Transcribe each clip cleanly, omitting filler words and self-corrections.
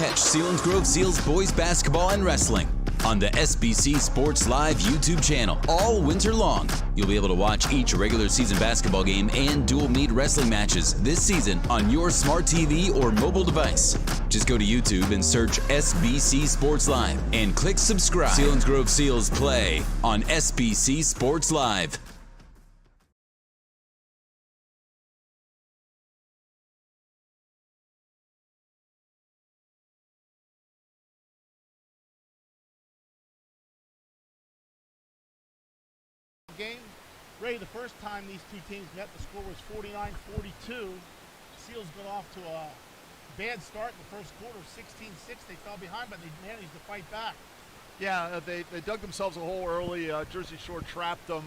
Catch Selinsgrove Seals boys basketball and wrestling on the SBC Sports Live YouTube channel all winter long. You'll be able to watch each regular season basketball game and dual meet wrestling matches this season on your smart TV or mobile device. Just go to YouTube and search SBC Sports Live and click subscribe. Selinsgrove Seals play on SBC Sports Live. Game. Ray, the first time these two teams met, the score was 49-42. Seals got off to a bad start in the first quarter, 16-6. They fell behind, but they managed to fight back. Yeah, they dug themselves a hole early. Jersey Shore trapped them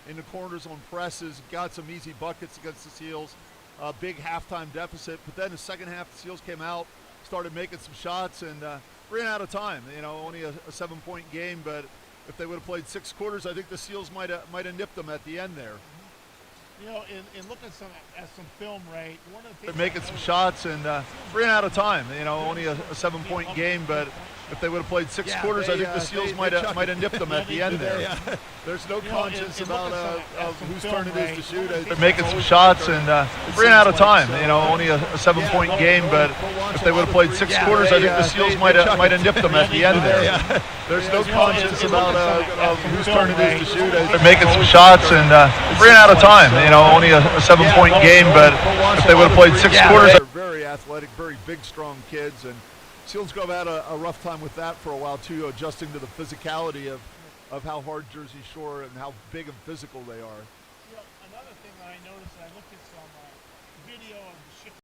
in the corners on presses, got some easy buckets against the Seals. Big halftime deficit, but then the second half, the Seals came out, started making some shots, and ran out of time. You know, only a 7-point game, but if they would have played 6 quarters, I think the Seals might have nipped them at the end there. You know, in looking at some film, Ray, one of the things they're making some shots and ran out of time. You know, only a 7-point game, but if they would have played 6 quarters, I think the Seals might have nipped them at the end there. Yeah. There's no conscience about whose turn it is to shoot. They're making some shots and ran out of time. You know, only a 7-point game, but if they would have played 6 quarters, I think the Seals might have nipped them at the end there. Yeah. There's no conscience about whose turn it is to shoot. They're making some shots and ran out of time. You know, only a 7-point game, but if they would have played 6 quarters. They're very athletic, very big, strong kids, and Selinsgrove had a rough time with that for a while too, adjusting to the physicality of how hard Jersey Shore and how big and physical they are. You know, another thing that I noticed, I looked at some video of the shift.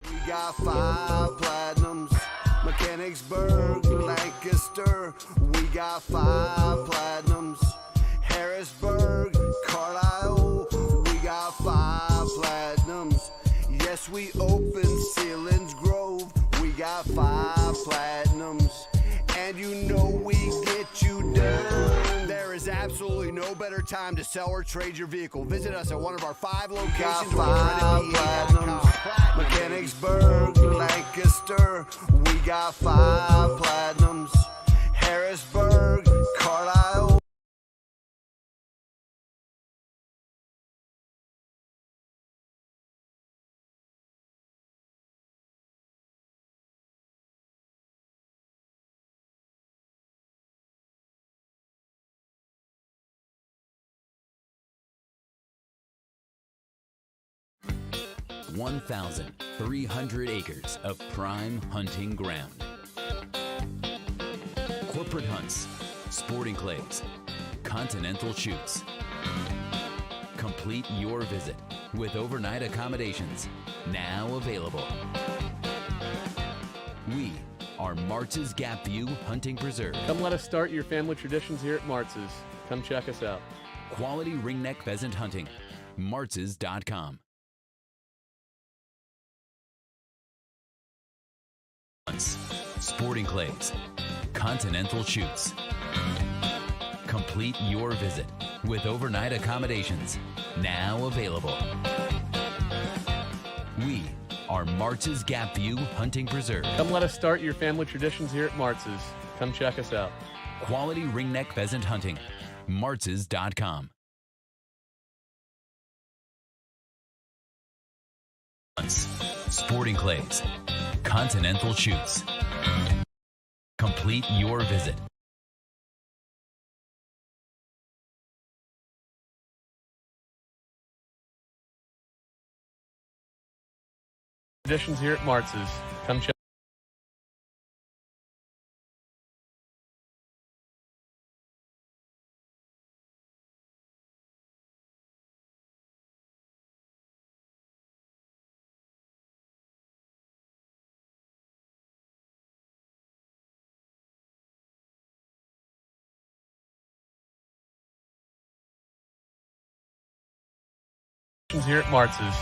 We got 5 platinums, Mechanicsburg, Lancaster. We got 5 platinums, Harrisburg, Carlisle. We got 5 platinums. Yes, we opened Selinsgrove. We got 5 platinums, and you know we get you done. There is absolutely no better time to sell or trade your vehicle. Visit us at one of our 5 locations. We got 5 platinums. Mechanicsburg, Lancaster, we got 5 platinums. Harrisburg, Carlisle. (1,300 acres of prime hunting ground. Corporate hunts, sporting clays, continental shoots. Complete your visit with overnight accommodations now available. We are Martz's Gap View Hunting Preserve. Come let us start your family traditions here at Martz's. Come check us out. Quality ringneck pheasant hunting. Martz's.com. Sporting clays, continental shoots. Complete your visit with overnight accommodations now available. We are Martz's Gap View Hunting Preserve. Come let us start your family traditions here at Martz's. Come check us out. Quality ringneck pheasant hunting. Martz's.com. Sporting clays, continental shoots. Complete your visit. Traditions here at Martz's. Come check. Here at Martz's.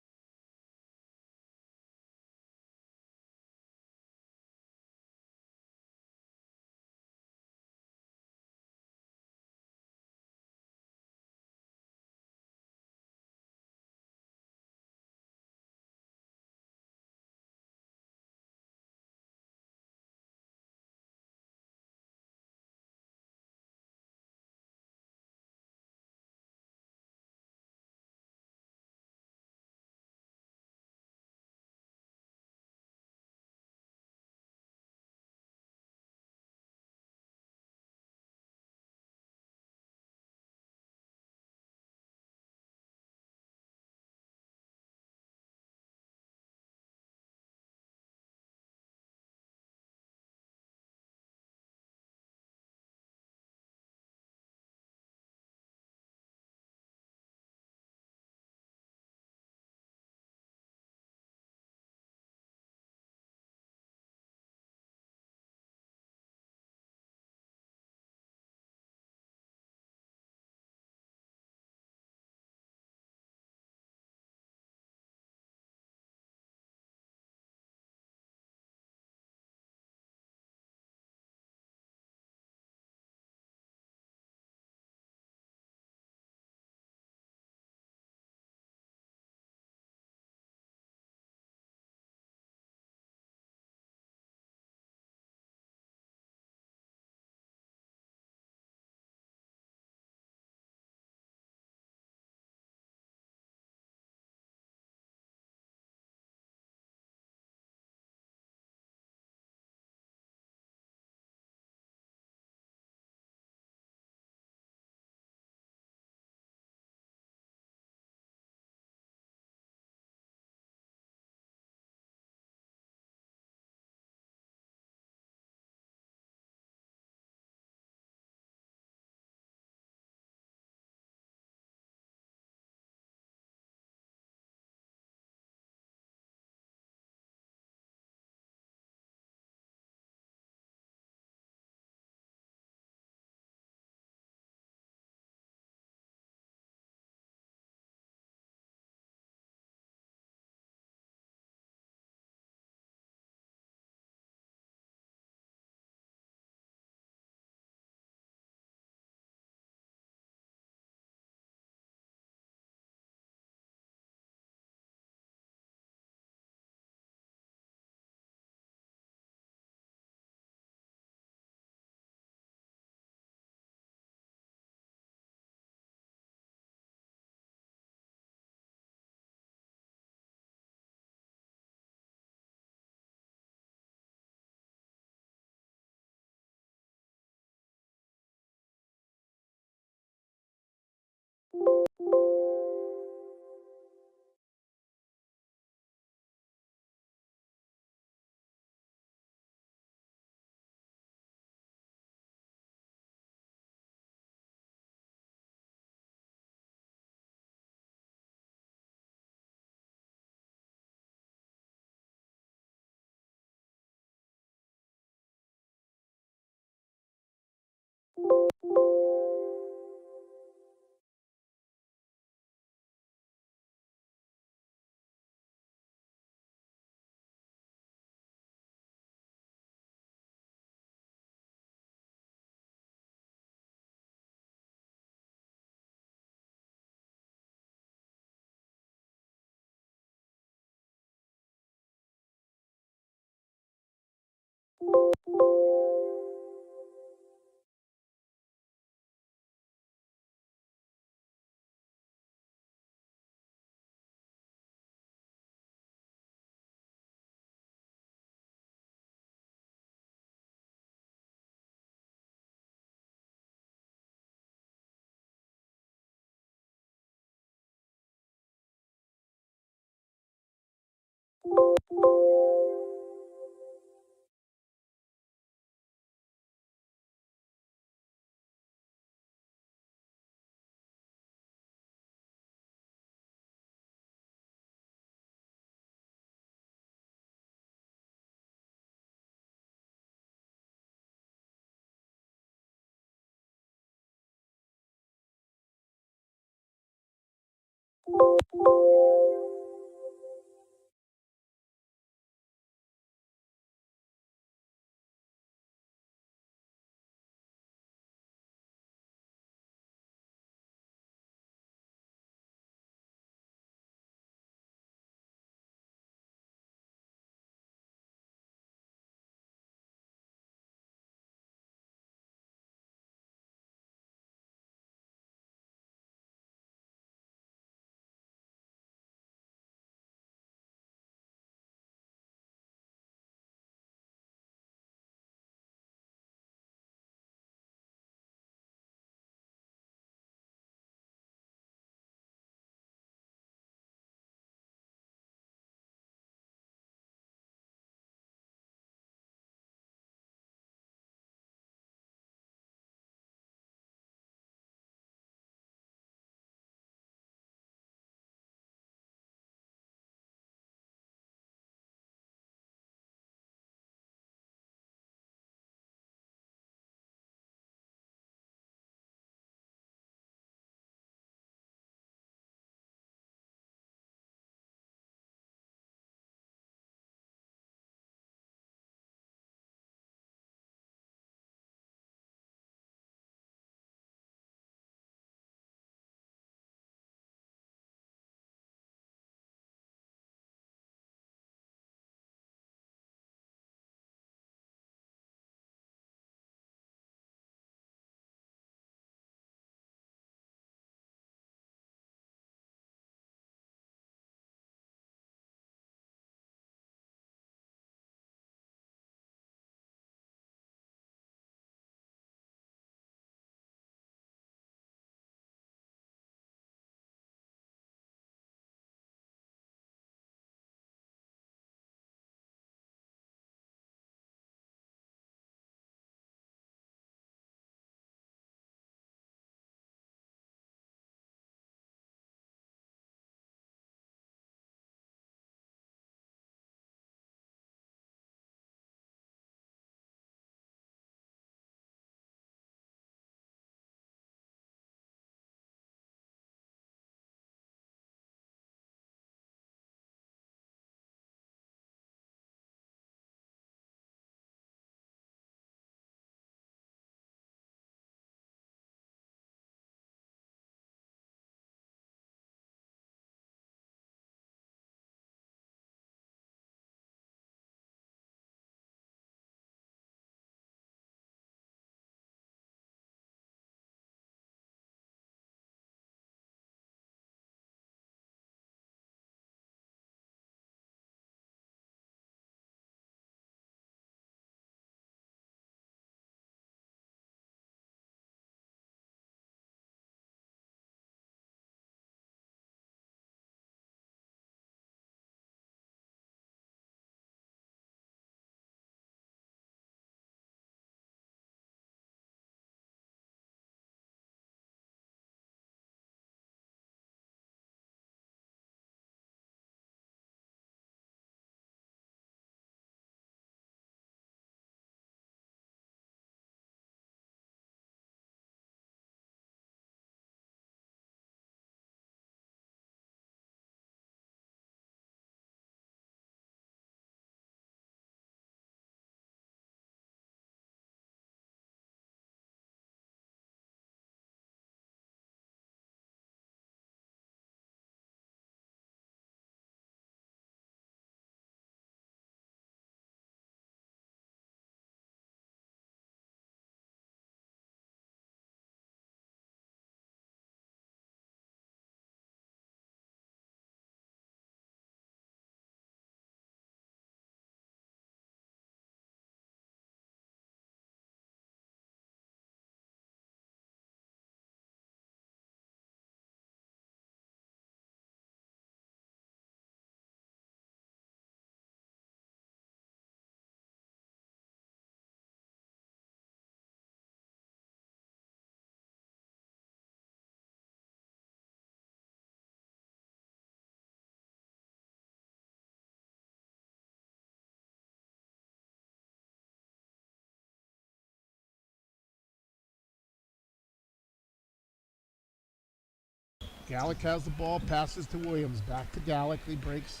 Gallic has the ball, passes to Williams. Back to Gallic. He breaks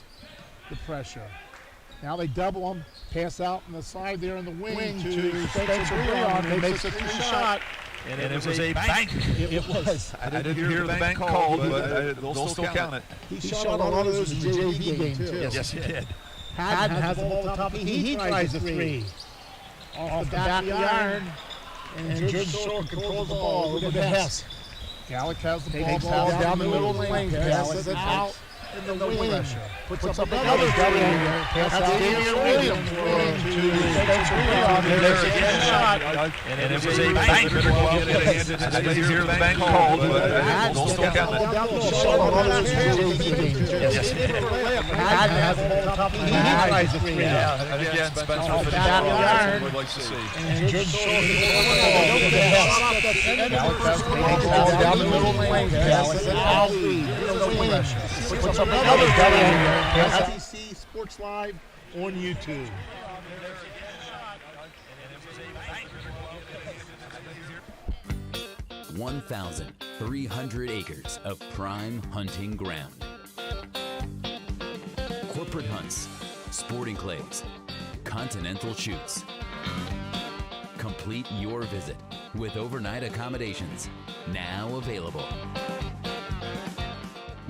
the pressure. Now they double him. Pass out on the side there in the wing to Spencer Breon. He makes a three-shot. And it was a bank. It was. I didn't hear the bank called, but they'll still count it. He shot a lot of those in the JV game, too. Yes, he did. Haddon has the ball at the top. He tries the three. Off the back of the iron. And Jersey Shore controls the ball. Look at Hess. Gallic has the ball down the middle of the lane. Passes it out in the wing. Puts up another three. Pass out Damian Williams. Spencer Breon. There's a shot. And it was a bank. I didn't hear the bank called, but they'll still count it. Yes, he did. Haddon has the ball at the top. He tries the three. And again, Spencer Off for the the back of the iron. we'd like to see. And Jersey Shore controls the ball. Down the middle of the lane. Passes it out in the wing. Puts up another double. SEC Sports Live on YouTube. 1,300 acres of prime hunting ground. Corporate hunts, sporting clays, continental shoots. Complete your visit with overnight accommodations now available.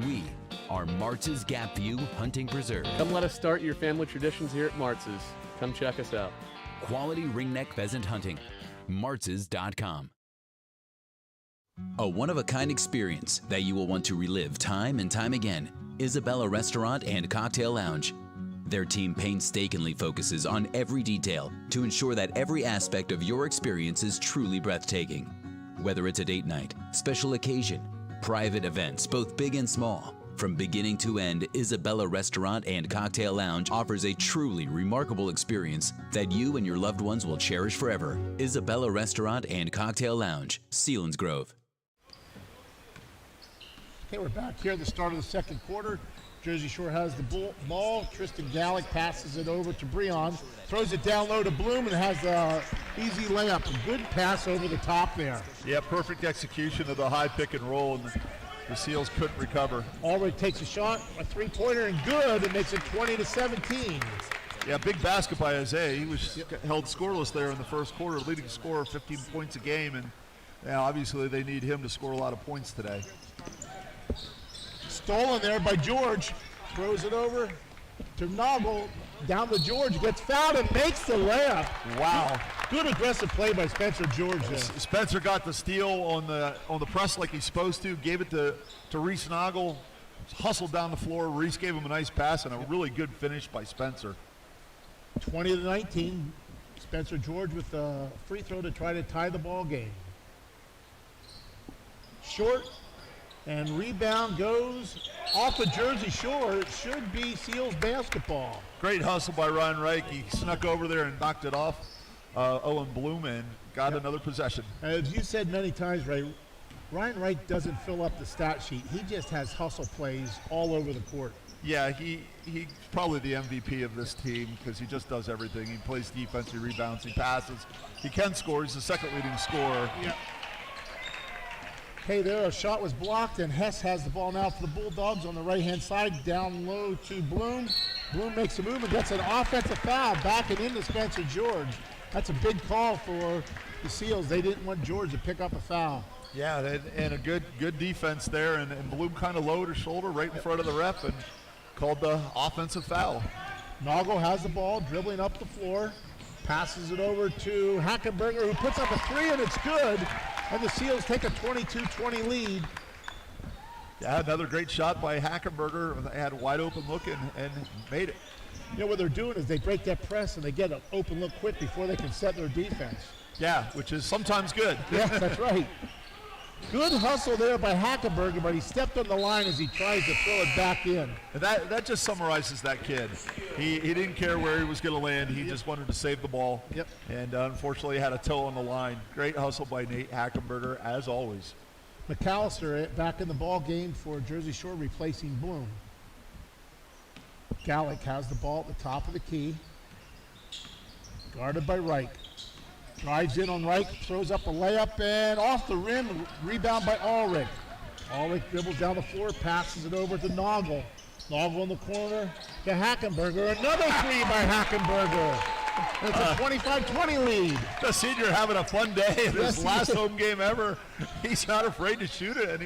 We are Martz's Gap View Hunting Preserve. Come let us start your family traditions here at Martz's. Come check us out. Quality ringneck pheasant hunting. Martz's.com. A one-of-a-kind experience that you will want to relive time and time again. Isabella Restaurant and Cocktail Lounge. Their team painstakingly focuses on every detail to ensure that every aspect of your experience is truly breathtaking. Whether it's a date night, special occasion, private events, both big and small, from beginning to end, Isabella Restaurant and Cocktail Lounge offers a truly remarkable experience that you and your loved ones will cherish forever. Isabella Restaurant and Cocktail Lounge, Selinsgrove. Okay, we're back here at the start of the second quarter. Jersey Shore has the ball. Tristan Gallic passes it over to Breon. Throws it down low to Bloom and has an easy layup. A good pass over the top there. Yeah, perfect execution of the high pick and roll, and the Seals couldn't recover. Already takes a shot, a three-pointer, and good. It makes it 20-17. Yeah, big basket by Isaiah. He was held scoreless there in the first quarter, leading scorer 15 points a game, and obviously they need him to score a lot of points today. Stolen there by George. Throws it over to Noggle. Down to George. Gets fouled and makes the layup. Wow. Good aggressive play by Spencer George there. Spencer got the steal on the press like he's supposed to. Gave it to Reese Noggle. Hustled down the floor. Reese gave him a nice pass and a really good finish by Spencer. 20-19. Spencer George with a free throw to try to tie the ball game. Short. And rebound goes off the Jersey Shore. It should be Seals basketball. Great hustle by Ryan Reich. He snuck over there and knocked it off Owen Bloom and got another possession. As you said many times, Ray, Ryan Reich doesn't fill up the stat sheet. He just has hustle plays all over the court. Yeah, he's probably the MVP of this team because he just does everything. He plays defense, he rebounds, he passes. He can score. He's the second leading scorer. Yeah. Okay, there a shot was blocked, and Hess has the ball now for the Bulldogs on the right-hand side, down low to Bloom. Bloom makes a move and gets an offensive foul, backing into Spencer George. That's a big call for the Seals. They didn't want George to pick up a foul. Yeah, and a good defense there, and Bloom kind of lowered his shoulder right in front of the ref and called the offensive foul. Noggle has the ball, dribbling up the floor, passes it over to Hackenberger, who puts up a three, and it's good. And the Seals take a 22-20 lead. Yeah, another great shot by Hackenberger. They had a wide open look and made it. You know what they're doing is they break that press and they get an open look quick before they can set their defense. Yeah, which is sometimes good. Yeah, that's right. Good hustle there by Hackenberger, but he stepped on the line as he tries to throw it back in. And that just summarizes that kid. He didn't care where he was going to land. He just wanted to save the ball. Yep. And unfortunately had a toe on the line. Great hustle by Nate Hackenberger, as always. McAllister back in the ball game for Jersey Shore, replacing Bloom. Gallic has the ball at the top of the key. Guarded by Reich. Drives in on Reich, throws up a layup, and off the rim, rebound by Ulrich. Ulrich dribbles down the floor, passes it over to Noggle. Noggle in the corner to Hackenberger. Another three by Hackenberger. It's a 25-20 lead. The senior having a fun day in his last home game ever. He's not afraid to shoot it, and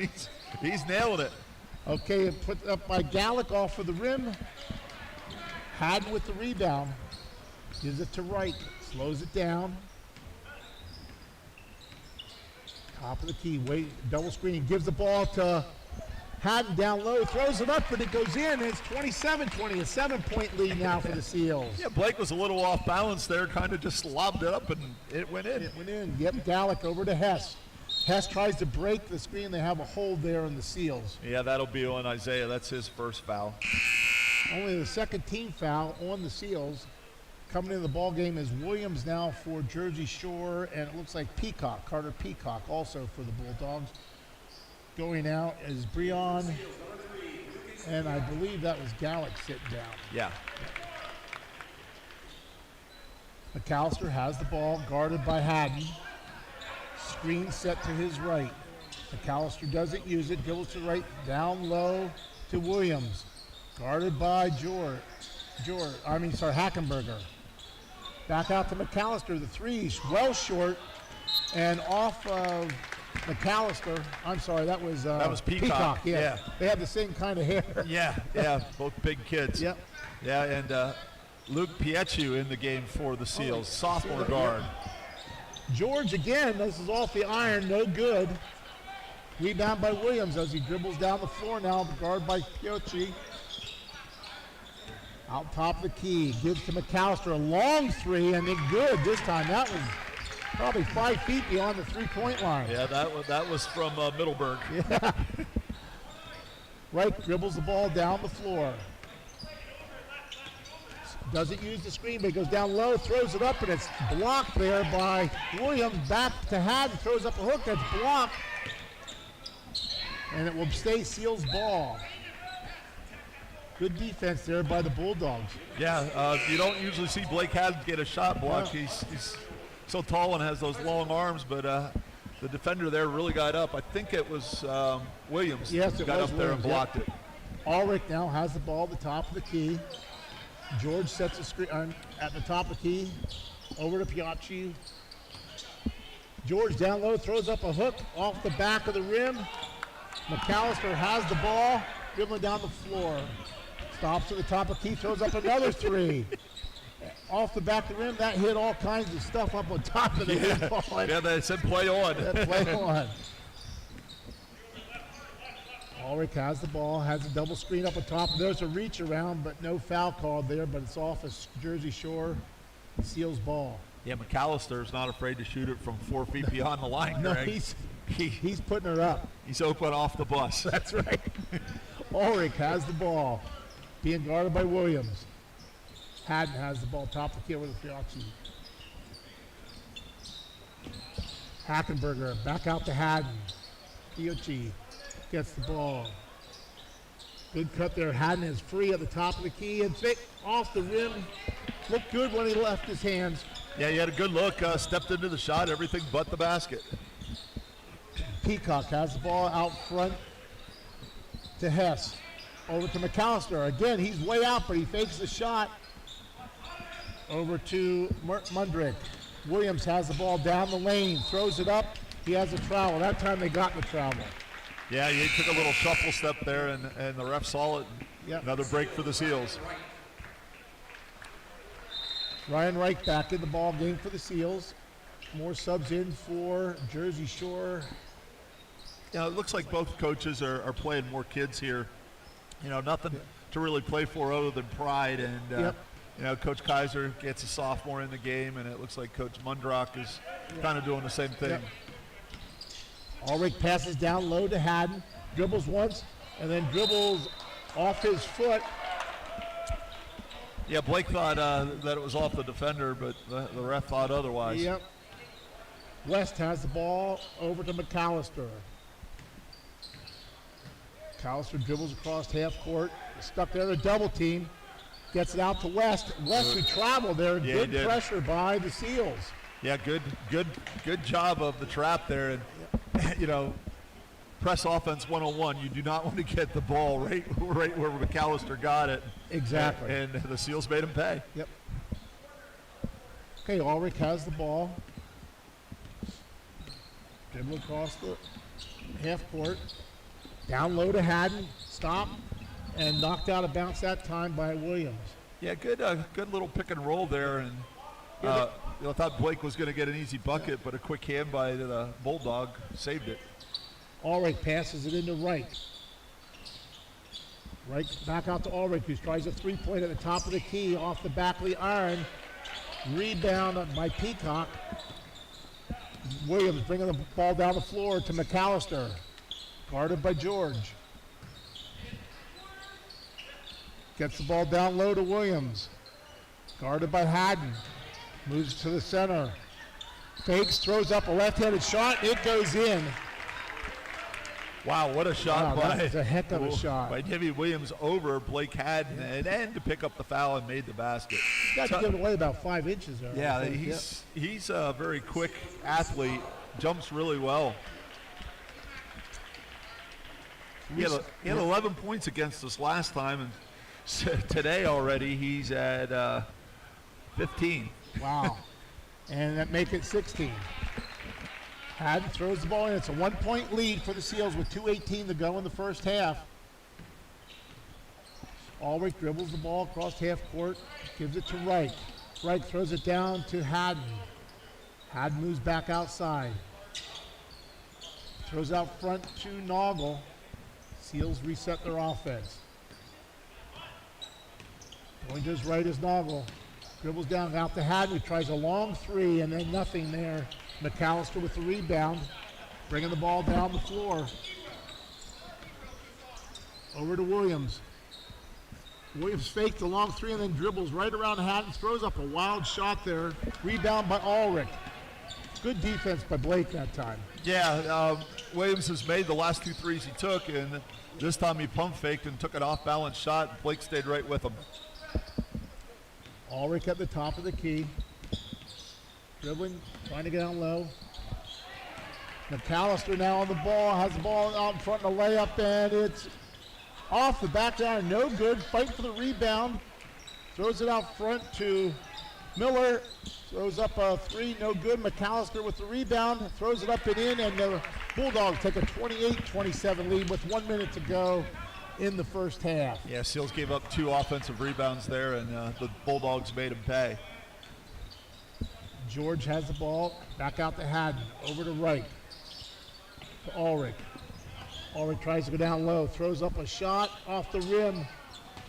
he's nailing it. Okay, put up by Gallick off of the rim. Haddon with the rebound. Gives it to Wright. Slows it down. Top of the key. Wait, double screen. Gives the ball to Haddon down low. Throws it up, but it goes in. It's 27-20. A 7-point lead now for the Seals. Yeah, Blake was a little off balance there. Kind of just lobbed it up, and it went in. It went in. Yep, Gallick over to Hess. Hess tries to break the screen. They have a hold there on the Seals. Yeah, that'll be on Isaiah. That's his first foul. Only the second team foul on the Seals. Coming in the ball game is Williams now for Jersey Shore, and it looks like Peacock, Carter Peacock, also for the Bulldogs. Going out is Breon, and I believe that was Gallick sitting down. Yeah. McAllister has the ball, guarded by Haddon. Screen set to his right. McAllister doesn't use it, goes to right, down low to Williams. Guarded by Hackenberger. Back out to McAllister, the three, well short, and off of McAllister. I'm sorry, that was Peacock. Yeah. They have the same kind of hair. Yeah, both big kids. Yep. Yeah, and Luke Pietchu in the game for the Seals, sophomore guard. George again, this is off the iron, no good. Rebound by Williams as he dribbles down the floor now, guard by Pietchu. Out top of the key, gives to McAllister, a long three, and it good this time. That was probably 5 feet beyond the three-point line. Yeah, that was from Middleburg. Yeah. Wright dribbles the ball down the floor. Doesn't use the screen, but he goes down low, throws it up, and it's blocked there by Williams. Back to Haddon, throws up a hook, that's blocked. And it will stay Seals ball. Good defense there by the Bulldogs. Yeah, you don't usually see Blake Haddon get a shot blocked. Yeah. He's so tall and has those long arms, but the defender there really got up. I think it was Williams. Yes, it got was up there Williams, and blocked it. Ulrich now has the ball at the top of the key. George sets a screen at the top of the key. Over to Piacci. George down low, throws up a hook off the back of the rim. McAllister has the ball, dribbling down the floor. Stops at the top of key, throws up another three. Off the back of the rim, that hit all kinds of stuff up on top of the rim. Yeah, they said play on. Play on. Ulrich has the ball, has a double screen up on top. There's a reach around, but no foul called there, but it's off of Jersey Shore. Seals ball. Yeah, McAllister's not afraid to shoot it from 4 feet beyond the line, No, Greg. he's putting her up. He's open off the bus. That's right. Ulrich has the ball, being guarded by Williams. Haddon has the ball, top of the key with Piacci. Hackenberger back out to Haddon. Piacci gets the ball. Good cut there. Haddon is free at the top of the key and off the rim. Looked good when he left his hands. Yeah, he had a good look, stepped into the shot, everything but the basket. Peacock has the ball out front to Hess. Over to McAllister. Again, he's way out, but he fakes the shot. Over to Mundrick. Williams has the ball down the lane, throws it up. He has a travel. That time they got the travel. Yeah, he took a little shuffle step there, and the ref saw it. Yep. Another break for the Seals. Ryan Wright back in the ball game for the Seals. More subs in for Jersey Shore. Yeah, it looks like both coaches are playing more kids here. You know, nothing to really play for other than pride. And, you know, Coach Kaiser gets a sophomore in the game, and it looks like Coach Mundrock is kind of doing the same thing. Yep. Ulrich passes down low to Haddon, dribbles once, and then dribbles off his foot. Yeah, Blake thought that it was off the defender, but the ref thought otherwise. Yep. West has the ball over to McAllister. McAllister dribbles across half court, stuck there in a double team, gets it out to West. West who traveled there, Yeah, good pressure by the Seals. Yeah, good job of the trap there. And, you know, press offense 101, you do not want to get the ball right where McAllister got it. Exactly. And the Seals made him pay. Yep. Okay, Ulrich has the ball. Dribble across the half court. Down low to Haddon. Stop. And knocked out of bounds that time by Williams. Yeah, good little pick and roll there. And I thought Blake was going to get an easy bucket, but a quick hand by the Bulldog saved it. Ulrich passes it into Reich. Reich back out to Ulrich, who tries a three-point at the top of the key off the back of the iron. Rebound by Peacock. Williams bringing the ball down the floor to McAllister. Guarded by George. Gets the ball down low to Williams. Guarded by Haddon. Moves to the center. Fakes, throws up a left-handed shot. It goes in. Wow, what a shot by that's a heck of a shot. By Damian Williams over Blake Haddon, and to pick up the foul and made the basket. Got to give it away about 5 inches there. Yeah, he's a very quick athlete, jumps really well. He had 11 points against us last time, and today already he's at 15. Wow. And that make it 16. Haddon throws the ball in. It's a 1-point lead for the Seals with 2:18 to go in the first half. Ulrich dribbles the ball across half court, gives it to Reich. Reich throws it down to Haddon. Haddon moves back outside. Throws out front to Noggle. Seals reset their offense. Going to his right is Noggle. Dribbles down out to Haddon, who tries a long three, and then nothing there. McAllister with the rebound, bringing the ball down the floor. Over to Williams. Williams faked the long three and then dribbles right around Haddon, throws up a wild shot there. Rebound by Ulrich. Good defense by Blake that time. Yeah, Williams has made the last 2 threes he took, and this time he pump faked and took an off-balance shot. Blake stayed right with him. Ulrich at the top of the key. Dribbling, trying to get down low. McAllister now on the ball, has the ball out in front of the layup, and it's off the back down, no good. Fight for the rebound. Throws it out front to Miller. Throws up a three, no good. McAllister with the rebound, throws it up and in, and the Bulldogs take a 28-27 lead with 1 minute to go in the first half. Yeah, Seals gave up 2 offensive rebounds there, and the Bulldogs made him pay. George has the ball, back out to Haddon, over to Reich, to Ulrich. Ulrich tries to go down low, throws up a shot off the rim.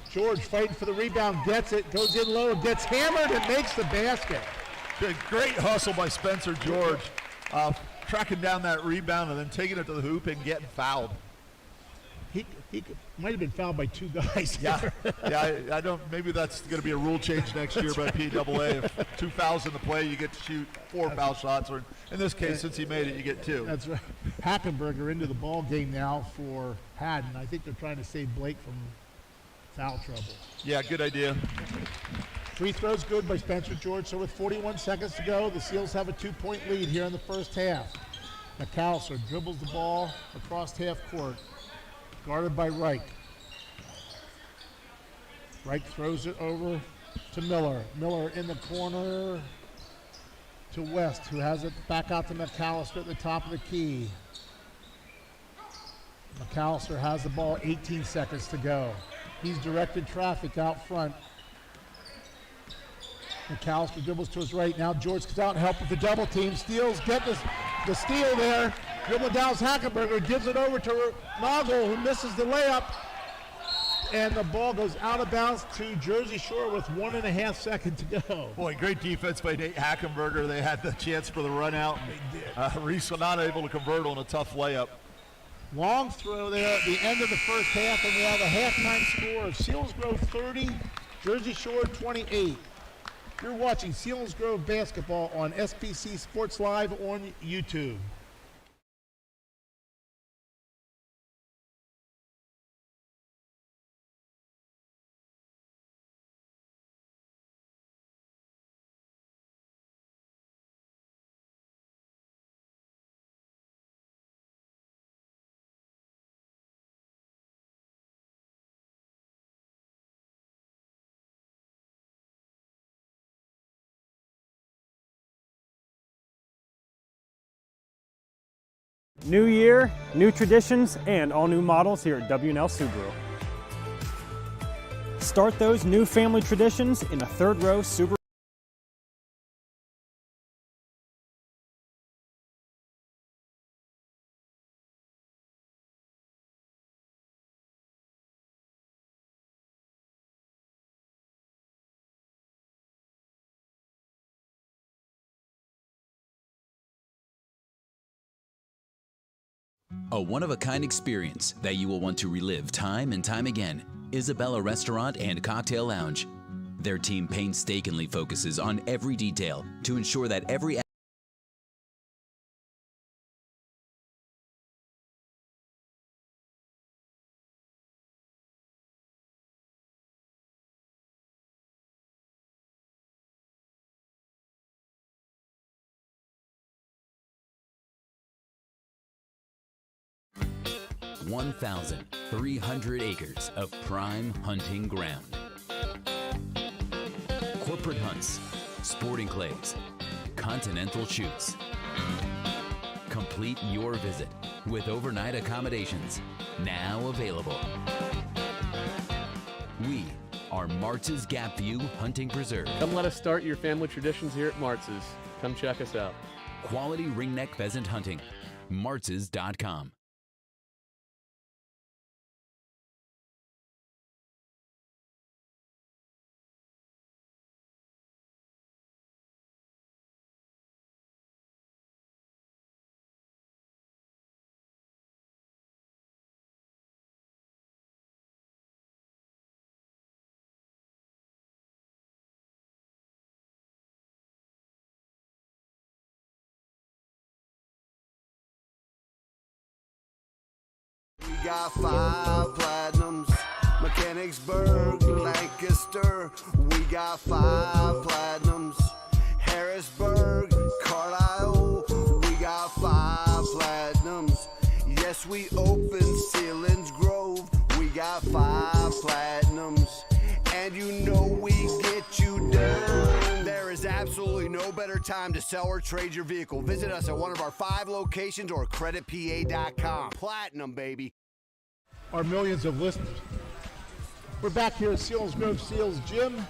George fighting for the rebound, gets it, goes in low, gets hammered, and makes the basket. Great hustle by Spencer George, tracking down that rebound and then taking it to the hoop and getting fouled. He might have been fouled by 2 guys. Yeah, I don't. Maybe that's going to be a rule change next year by PAA. If 2 fouls in the play, you get to shoot 4 foul shots, or in this case, since he made it, you get 2. That's right. Hackenberger into the ball game now for Haddon. I think they're trying to save Blake from foul trouble. Yeah, good idea. Free throws good by Spencer George. So with 41 seconds to go, the Seals have a 2-point lead here in the first half. McAllister dribbles the ball across half court. Guarded by Reich. Reich throws it over to Miller. Miller in the corner to West, who has it back out to McAllister at the top of the key. McAllister has the ball, 18 seconds to go. He's directed traffic out front. McAllister dribbles to his right. Now George comes out and helps with the double team. Steals, get the steal there. Dribbling down Hackenberger, gives it over to Noggle, who misses the layup. And the ball goes out of bounds to Jersey Shore with 1.5 seconds to go. Boy, great defense by Nate Hackenberger. They had the chance for the run out. Reese was not able to convert on a tough layup. Long throw there at the end of the first half, and we have a halftime score of Selinsgrove 30, Jersey Shore 28. You're watching Selinsgrove basketball on SBC Sports Live on YouTube. New year, new traditions, and all new models here at W&L Subaru. Start those new family traditions in the third row Subaru. A one-of-a-kind experience that you will want to relive time and time again. Isabella Restaurant and Cocktail Lounge. Their team painstakingly focuses on every detail to ensure that every (1,300 acres of prime hunting ground. Corporate hunts, sporting clays, continental shoots. Complete your visit with overnight accommodations now available. We are Martz's Gap View Hunting Preserve. Come let us start your family traditions here at Martz's. Come check us out. Quality ringneck pheasant hunting. Martz's.com. We got 5 platinums, Mechanicsburg, Lancaster. We got 5 platinums, Harrisburg, Carlisle. We got 5 platinums. Yes, we opened Selinsgrove. We got 5 platinums, and you know we get you done. There is absolutely no better time to sell or trade your vehicle. Visit us at one of our 5 locations or creditpa.com. Platinum, baby. Our millions of listeners. We're back here at Selinsgrove Seals Gym,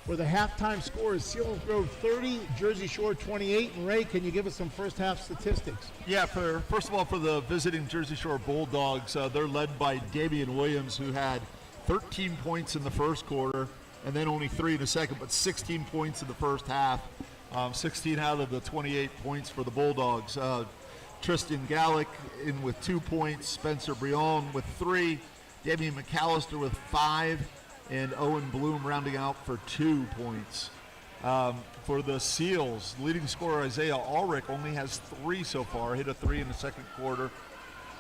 where the halftime score is Selinsgrove 30, Jersey Shore 28. And Ray, can you give us some first half statistics? Yeah, first of all, for the visiting Jersey Shore Bulldogs, they're led by Damian Williams, who had 13 points in the first quarter, and then only 3 in the second, but 16 points in the first half. 16 out of the 28 points for the Bulldogs. Tristan Gallick in with 2 points, Spencer Brion with 3, Damian McAllister with 5, and Owen Bloom rounding out for 2 points. For the Seals, leading scorer Isaiah Ulrich only has 3 so far, hit a 3 in the second quarter.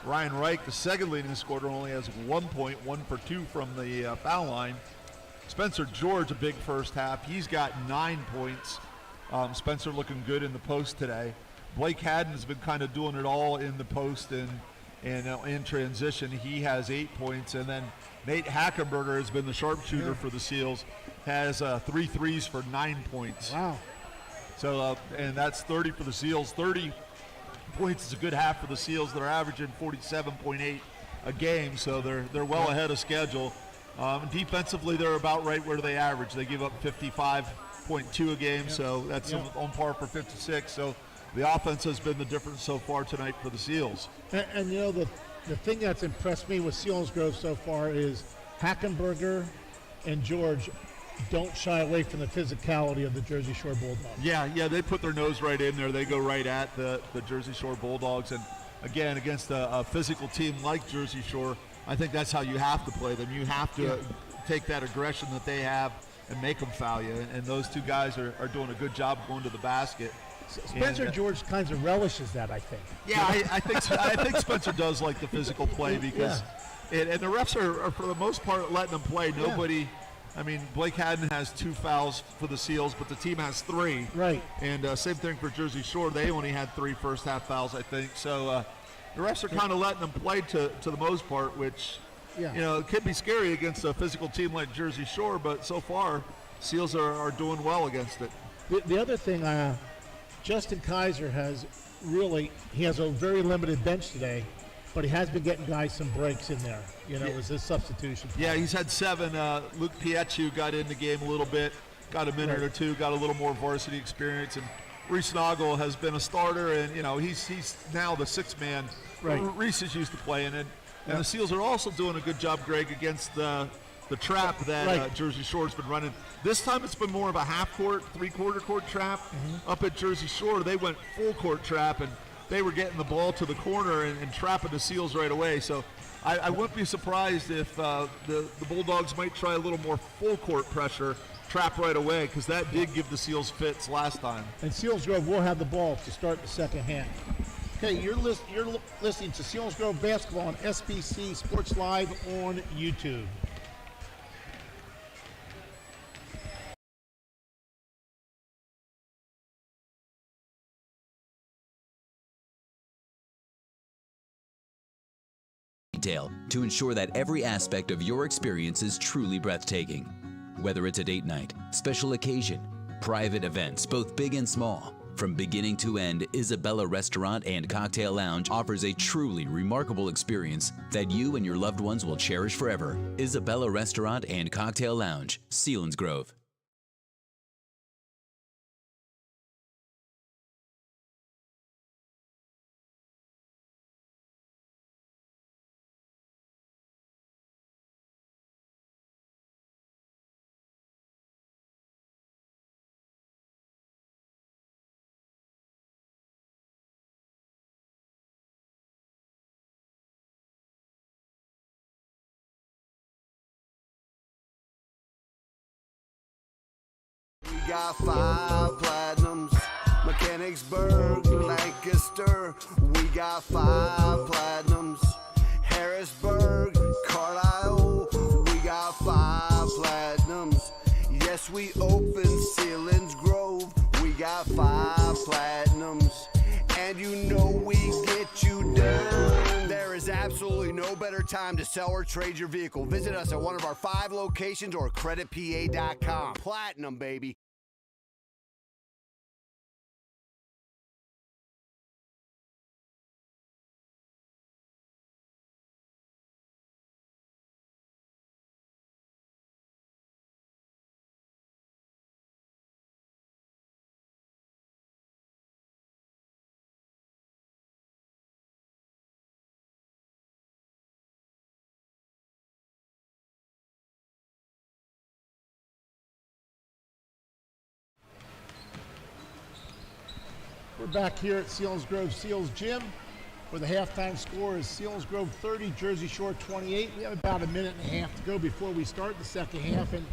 Ryan Reich, the second leading scorer, only has 1 point, 1 for 2 from the foul line. Spencer George, a big first half. He's got 9 points. Spencer looking good in the post today. Blake Haddon has been kind of doing it all in the post and in transition. He has 8 points. And then Nate Hackenberger has been the sharpshooter for the Seals, has 3 threes for 9 points. Wow. So, and that's 30 for the Seals. 30 points is a good half for the Seals. They're averaging 47.8 a game, so they're well ahead of schedule. Defensively, they're about right where they average. They give up 55.2 a game, so that's on par for 56. So the offense has been the difference so far tonight for the Seals. And you know, the thing that's impressed me with Selinsgrove so far is Hackenberger and George don't shy away from the physicality of the Jersey Shore Bulldogs. Yeah, they put their nose right in there. They go right at the Jersey Shore Bulldogs. And again, against a physical team like Jersey Shore, I think that's how you have to play them. You have to take that aggression that they have and make them foul you. And those two guys are doing a good job going to the basket. Spencer George kind of relishes that, I think. Yeah, I think Spencer does like the physical play because and the refs are for the most part letting them play. Nobody, I mean, Blake Haddon has 2 fouls for the Seals, but the team has 3. Right. And same thing for Jersey Shore. They only had 3 first half fouls, I think. So the refs are kind of letting them play to the most part, which, you know, it could be scary against a physical team like Jersey Shore, but so far, Seals are doing well against it. The other thing, Justin Kaiser has really, he has a very limited bench today, but he has been getting guys some breaks in there. You know, it was his substitution. Yeah, he's had 7. Luke Pietchu got in the game a little bit, got a minute or two, got a little more varsity experience, and Reese Noggle has been a starter, and you know he's now the 6th man. Right. Reese is used to playing, and the Seals are also doing a good job, Greg, against the trap that Jersey Shore's been running. This time it's been more of a half-court, 3/4 court trap. Up at Jersey Shore, they went full-court trap, and they were getting the ball to the corner and trapping the Seals right away. So I wouldn't be surprised if the Bulldogs might try a little more full-court pressure, trap right away, because that did give the Seals fits last time. And Selinsgrove will have the ball to start the second half. Okay, you're listening to Selinsgrove basketball on SBC Sports Live on YouTube. Detail to ensure that every aspect of your experience is truly breathtaking. Whether it's a date night, special occasion, private events, both big and small, from beginning to end, Isabella Restaurant and Cocktail Lounge offers a truly remarkable experience that you and your loved ones will cherish forever. Isabella Restaurant and Cocktail Lounge, Selinsgrove. We got 5 platinums, Mechanicsburg, Lancaster. We got 5 platinums, Harrisburg, Carlisle. We got 5 platinums. Yes, we opened Selinsgrove. We got 5 platinums, and you know we get you done. There is absolutely no better time to sell or trade your vehicle. Visit us at one of our 5 locations or creditpa.com. Platinum, baby. We're back here at Selinsgrove Seals Gym, where the halftime score is Selinsgrove 30, Jersey Shore 28. We have about a minute and a half to go before we start the second half, and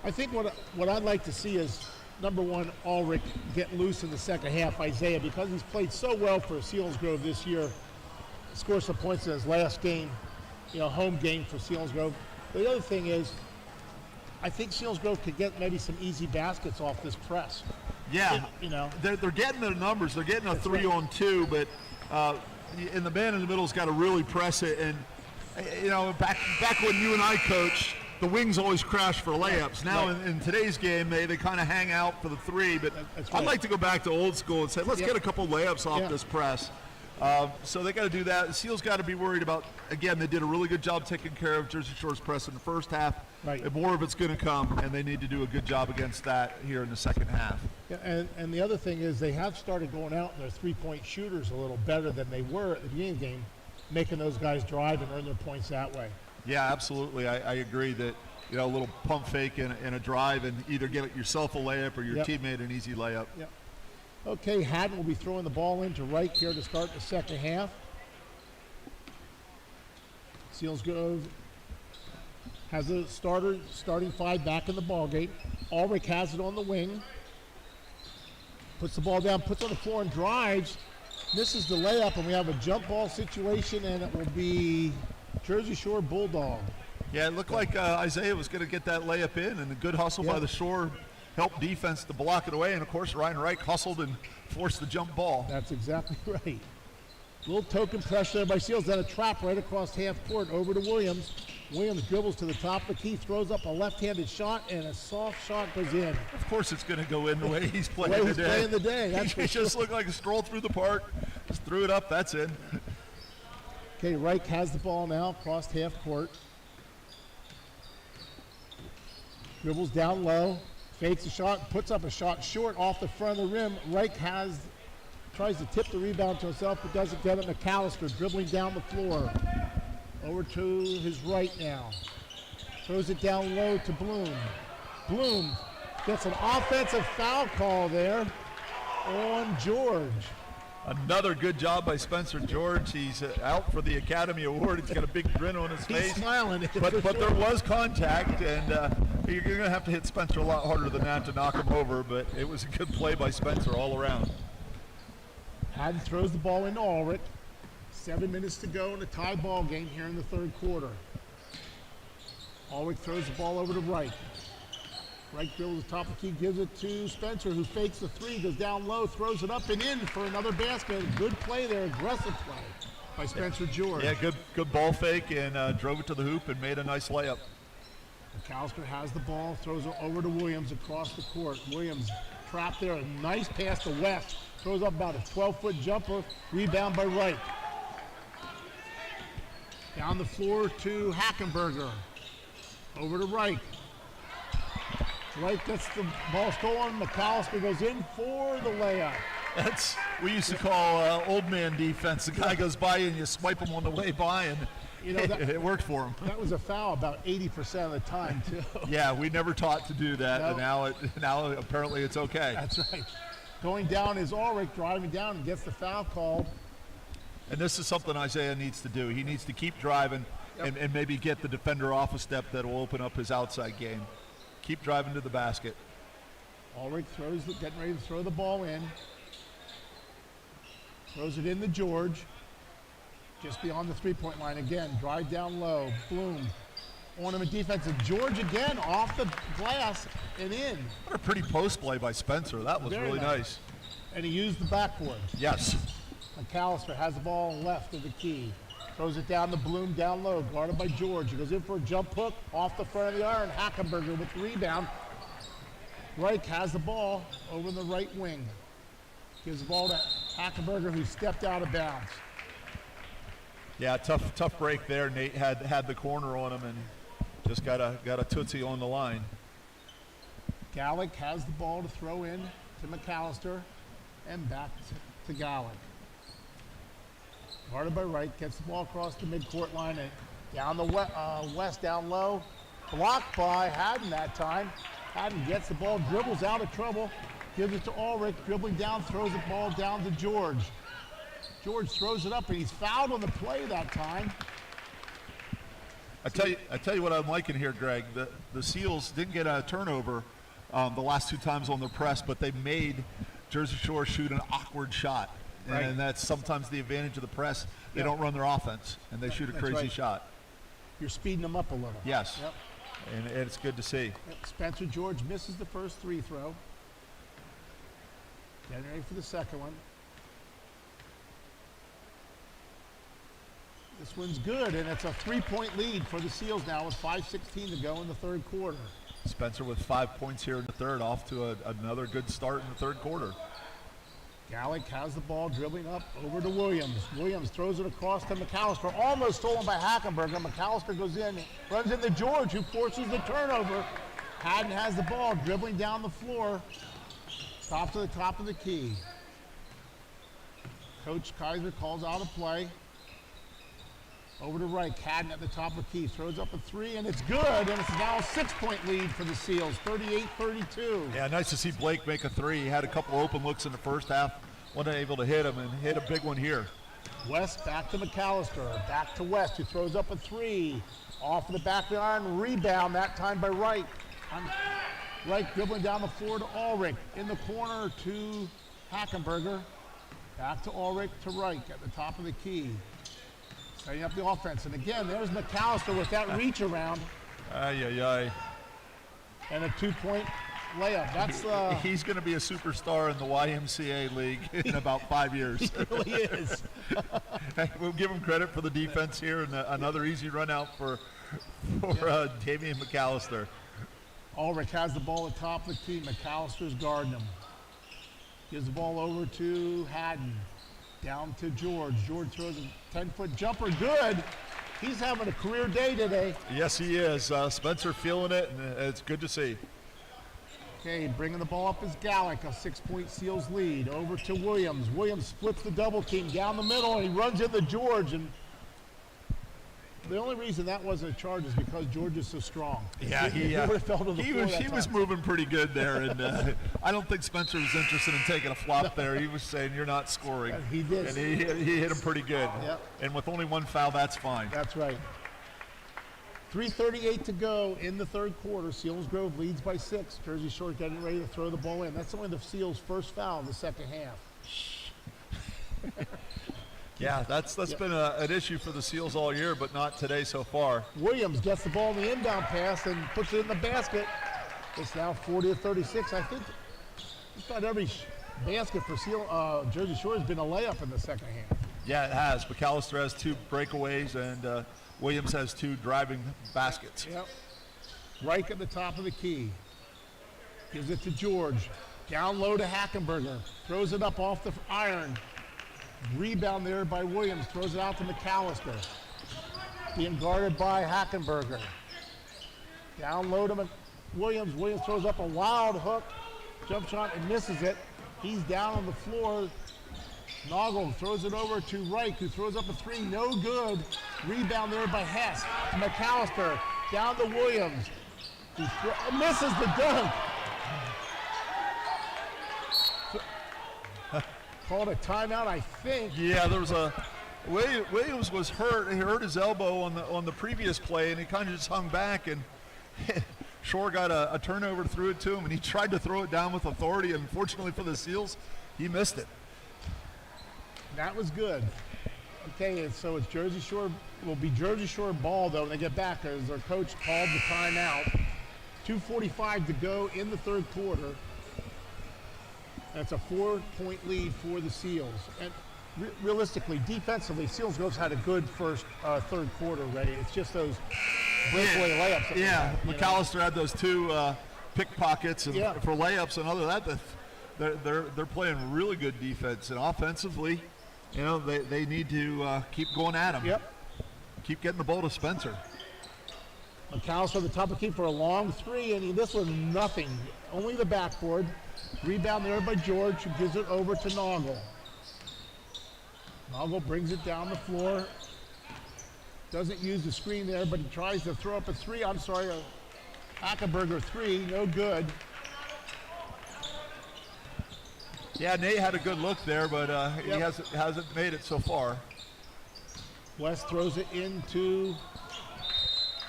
I think what I'd like to see is, number one, Ulrich get loose in the second half, Isaiah, because he's played so well for Selinsgrove this year, score some points in his last game, home game for Selinsgrove. The other thing is, I think Selinsgrove could get maybe some easy baskets off this press. Yeah, they're getting their numbers. They're getting a 3-on-2, but and the man in the middle's got to really press it. And back when you and I coached, the wings always crash for layups. Now in today's game, they kind of hang out for the 3. But I'd like to go back to old school and say, let's get a couple layups off this press. So they got to do that. The Seals got to be worried about. Again, they did a really good job taking care of Jersey Shore's press in the first half. Right. And more of it's going to come, and they need to do a good job against that here in the second half. Yeah, and the other thing is they have started going out and their three-point shooters a little better than they were at the beginning of the game, making those guys drive and earn their points that way. Yeah, absolutely. I agree that a little pump fake and a drive, and either get yourself a layup or your teammate an easy layup. Yep. Okay, Haddon will be throwing the ball into right here to start the second half. Selinsgrove has a starting 5 back in the ballgame. Ulrich has it on the wing. Puts the ball down, puts on the floor and drives. Misses the layup, and we have a jump ball situation, and it will be Jersey Shore Bulldog. Yeah, it looked like Isaiah was going to get that layup in, and a good hustle by the Shore helped defense to block it away. And, of course, Ryan Reich hustled and forced the jump ball. That's exactly right. Little token pressure there by Seals. Then a trap right across half court over to Williams. Williams dribbles to the top of the key, throws up a left-handed shot, and a soft shot goes in. Of course it's going to go in the way he's playing The way today. he's playing the day, that's He for just looked like a stroll through the park. Just threw it up, that's in. Okay, Reich has the ball now, across half court. Dribbles down low, fakes a shot, puts up a shot short off the front of the rim. Reich tries to tip the rebound to himself, but doesn't get it. McAllister dribbling down the floor. Over to his right now. Throws it down low to Bloom. Bloom gets an offensive foul call there on George. Another good job by Spencer George. He's out for the Academy Award. He's got a big grin on his face. He's smiling. But there was contact, and you're going to have to hit Spencer a lot harder than that to knock him over, but it was a good play by Spencer all around. Haddon throws the ball into Ulrich. 7 minutes to go in a tie ball game here in the third quarter. Ulrich throws the ball over to Reich. Reich dribbles the top of the key, gives it to Spencer, who fakes the three, goes down low, throws it up and in for another basket. Good play there, aggressive play by Spencer George. Yeah, good ball fake, and drove it to the hoop and made a nice layup. McAllister has the ball, throws it over to Williams across the court. Williams trapped there, a nice pass to West. Throws up about a 12-foot jumper, rebound by Reich. Down the floor to Hackenberger. Over to Reich. Reich gets the ball stolen. McAllister goes in for the layup. That's we used to call old man defense. The guy goes by you and you swipe him on the way by, and it worked for him. That was a foul about 80% of the time, too. Yeah, we never taught to do that, Nope. and now apparently it's okay. That's right. Going down is Ulrich, driving down and gets the foul called. And this is something Isaiah needs to do. He needs to keep driving and maybe get the defender off a step that will open up his outside game. Keep driving to the basket. Ulrich getting ready to throw the ball in. Throws it in to George. Just beyond the three-point line again. Drive down low. Bloom. Ornament defensive. George again off the glass and in. What a pretty post play by Spencer. That was Very really nice. And he used the backboard. Yes. McAllister has the ball left of the key. Throws it down to Bloom down low, guarded by George. He goes in for a jump hook off the front of the iron. Hackenberger with the rebound. Reich has the ball over in the right wing. Gives the ball to Hackenberger, who stepped out of bounds. Yeah, tough break there. Nate had the corner on him and just got a tootsie on the line. Gallick has the ball to throw in to McAllister and back to Gallick. Guarded by Wright, gets the ball across the midcourt line and down the West down low. Blocked by Haddon that time. Haddon gets the ball, dribbles out of trouble, gives it to Ulrich, dribbling down, throws the ball down to George. George throws it up and he's fouled on the play that time. I tell you what I'm liking here, Greg. The Seals didn't get a turnover the last two times on their press, but they made Jersey Shore shoot an awkward shot. Right. And that's sometimes the advantage of the press. They don't run their offense, and they shoot a crazy right. shot. You're speeding them up a little. Yes. Yep. And it's good to see. Yep. Spencer George misses the first free throw. Getting ready for the second one. This one's good, and it's a 3-point lead for the Seals now with 5:16 to go in the third quarter. Spencer with 5 points here in the third, off to another good start in the third quarter. Gallick has the ball, dribbling up over to Williams. Williams throws it across to McAllister, almost stolen by Hackenberger. McAllister goes in, runs into George, who forces the turnover. Haddon has the ball, dribbling down the floor. Stops to the top of the key. Coach Kaiser calls out a play. Over to Reich. Haddon at the top of the key. Throws up a three, and it's good. And it's now a 6-point lead for the Seals, 38-32. Yeah, nice to see Blake make a three. He had a couple open looks in the first half. Wasn't able to hit him, and hit a big one here. West back to McAllister. Back to West, who throws up a three. Off of the back of the iron. Rebound, that time by Reich. Reich dribbling down the floor to Ulrich. In the corner to Hackenberger. Back to Ulrich to Reich at the top of the key. Setting up the offense. And again, there's McAllister with that reach around. Ay. And a 2-point layup. That's He's going to be a superstar in the YMCA league in about 5 years. he really is. We'll give him credit for the defense here, and another easy run out for for Damian McAllister. Ulrich has the ball at the top of the key. McAllister's guarding him. Gives the ball over to Haddon. Down to George. George throws a 10-foot jumper. Good. He's having a career day today. Yes, he is. Spencer feeling it, and it's good to see. Okay, bringing the ball up is Gallick, a 6-point Seals lead. Over to Williams. Williams splits the double team down the middle, and he runs into George. And the only reason that wasn't a charge is because George is so strong. Yeah, he would have fell to the floor. He was moving pretty good there, and I don't think Spencer was interested in taking a flop there. He was saying, "You're not scoring." He did. And he hit him pretty good. Yep. And with only one foul, that's fine. That's right. 3:38 to go in the third quarter. Selinsgrove leads by 6. Jersey Shore getting ready to throw the ball in. That's only the Seals' first foul in the second half. Yeah, that's been an issue for the Seals all year, but not today so far. Williams gets the ball in the inbound pass and puts it in the basket. It's now 40-36. I think just about every basket for Jersey Shore has been a layup in the second half. Yeah, it has. McAllister has 2 breakaways, and Williams has 2 driving baskets. Yep. Reich at the top of the key. Gives it to George. Down low to Hackenberger. Throws it up off the iron. Rebound there by Williams. Throws it out to McAllister. Being guarded by Hackenberger. Down low to Williams. Williams throws up a wild hook. Jump shot and misses it. He's down on the floor. Noggle throws it over to Reich, who throws up a 3. No good. Rebound there by Hess. McAllister down to Williams. He misses the dunk. Called a timeout, I think. Yeah, there was Williams was hurt. He hurt his elbow on the previous play, and he kind of just hung back, and Shore got a turnover, threw it to him, and he tried to throw it down with authority. And unfortunately for the Seals, he missed it. That was good. Okay, so it's Jersey Shore. Will be Jersey Shore ball though when they get back, as their coach called the timeout. 2:45 to go in the third quarter. That's a 4-point lead for the Seals. And realistically, defensively, Selinsgrove's had a good third quarter, Ray. It's just those breakaway layups. Yeah, McAllister had those 2 pickpockets and for layups, and other than that, they're playing really good defense. And offensively, they need to keep going at him. Yep. Keep getting the ball to Spencer. McAllister the top of the key for a long 3, and this was nothing. Only the backboard. Rebound there by George, who gives it over to Noggle. Noggle brings it down the floor. Doesn't use the screen there, but he tries to throw up a 3. I'm sorry, a Hackenberger 3, no good. Yeah, Nate had a good look there, but he hasn't made it so far. West throws it into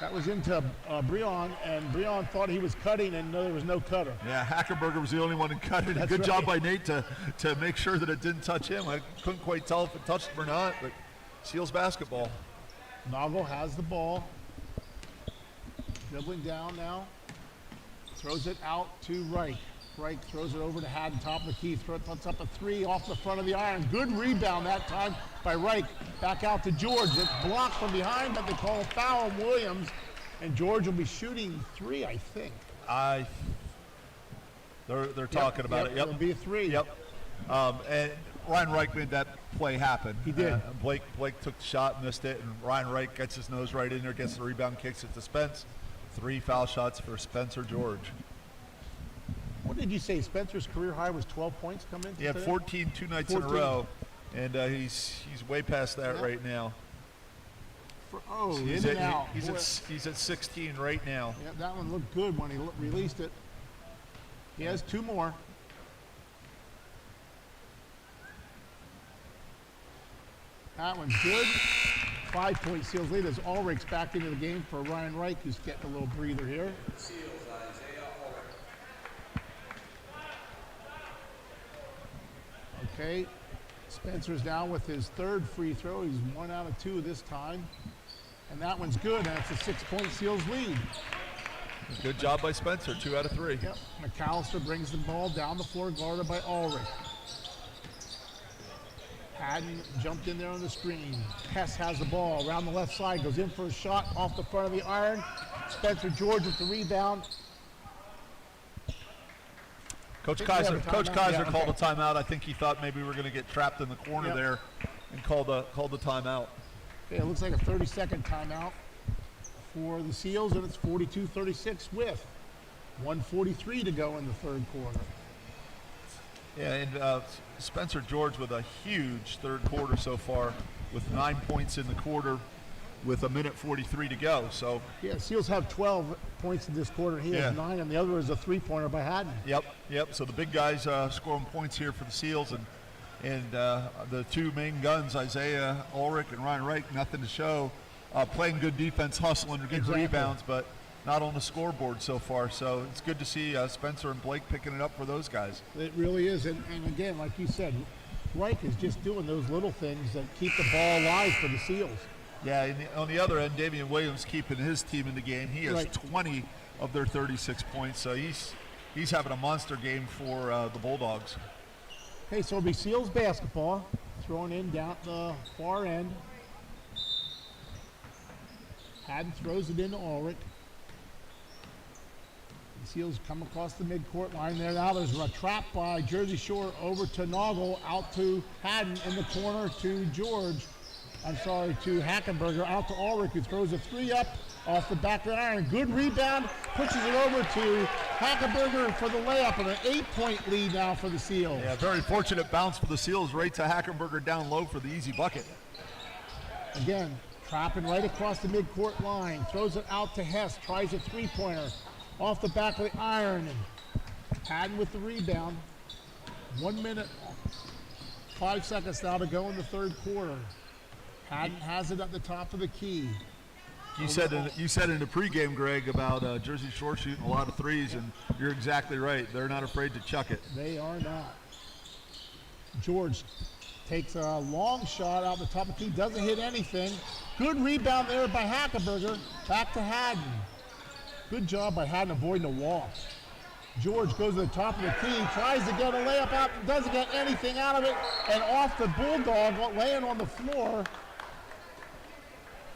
Breon, and Breon thought he was cutting, and there was no cutter. Yeah, Hackenberger was the only one who cut it. Good job by Nate to make sure that it didn't touch him. I couldn't quite tell if it touched him or not, but Seals basketball. Noggle has the ball. Dribbling down now. Throws it out to Reich. Reich throws it over to Haddon, top of the key. Puts up a 3 off the front of the iron. Good rebound that time by Reich. Back out to George. It's blocked from behind, but they call a foul on Williams. And George will be shooting 3, I think. They're talking about it. Yep. It'll be a 3. Yep. And Ryan Reich made that play happen. He did. Blake took the shot, missed it, and Ryan Reich gets his nose right in there, gets the rebound, kicks it to Spence. 3 foul shots for Spencer George. What did you say? Spencer's career high was 12 points coming into He had today? 14 2 nights in a row, and he's way past that right now. In and out. He's at 16 right now. Yeah, that one looked good when he released it. He has 2 more. That one's good. 5-point Seals lead as Ulrich's back into the game for Ryan Reich, who's getting a little breather here. Okay, Spencer's down with his 3rd free throw. He's 1 out of 2 this time. And that one's good, and it's a 6-point Seals lead. Good job by Spencer, 2 out of 3. Yep, McAllister brings the ball down the floor, guarded by Ulrich. Haddon jumped in there on the screen. Hess has the ball around the left side, goes in for a shot off the front of the iron. Spencer George with the rebound. Coach Kaiser called a timeout. I think he thought maybe we were going to get trapped in the corner there and called the timeout. Okay, it looks like a 30-second timeout for the Seals, and it's 42-36 with 1:43 to go in the third quarter. Yeah, and Spencer George with a huge third quarter so far with 9 points in the quarter with 1:43 to go. So yeah, Seals have 12 points in this quarter. He has 9, and the other is a three-pointer by Haddon. Yep. So the big guys scoring points here for the Seals, and the two main guns, Isaiah Ulrich and Ryan Reich, nothing to show. Playing good defense, hustling, and good rebounds, but not on the scoreboard so far. So it's good to see Spencer and Blake picking it up for those guys. It really is, and again, like you said, Reich is just doing those little things that keep the ball alive for the Seals. Yeah, and on the other end, Damian Williams keeping his team in the game. He has 20 of their 36 points, so he's having a monster game for the Bulldogs. Okay, so it'll be Seals basketball, thrown in down the far end. Haddon throws it into Ulrich. The Seals come across the midcourt line there. Now there's a trap by Jersey Shore over to Noggle, out to Haddon in the corner to to Hackenberger, out to Ulrich, who throws a three up off the back of the iron. Good rebound, pushes it over to Hackenberger for the layup, and an 8-point lead now for the Seals. Yeah, very fortunate bounce for the Seals, right to Hackenberger down low for the easy bucket. Again, trapping right across the midcourt line, throws it out to Hess, tries a three-pointer off the back of the iron. Haddon with the rebound. 1 minute, 5 seconds now to go in the third quarter. Haddon has it at the top of the key. You said in the pregame, Greg, about Jersey Shore shooting a lot of threes, and you're exactly right. They're not afraid to chuck it. They are not. George takes a long shot out the top of the key, doesn't hit anything. Good rebound there by Hackenberger. Back to Haddon. Good job by Haddon avoiding the walk. George goes to the top of the key, tries to get a layup out, doesn't get anything out of it, and off the Bulldog, laying on the floor.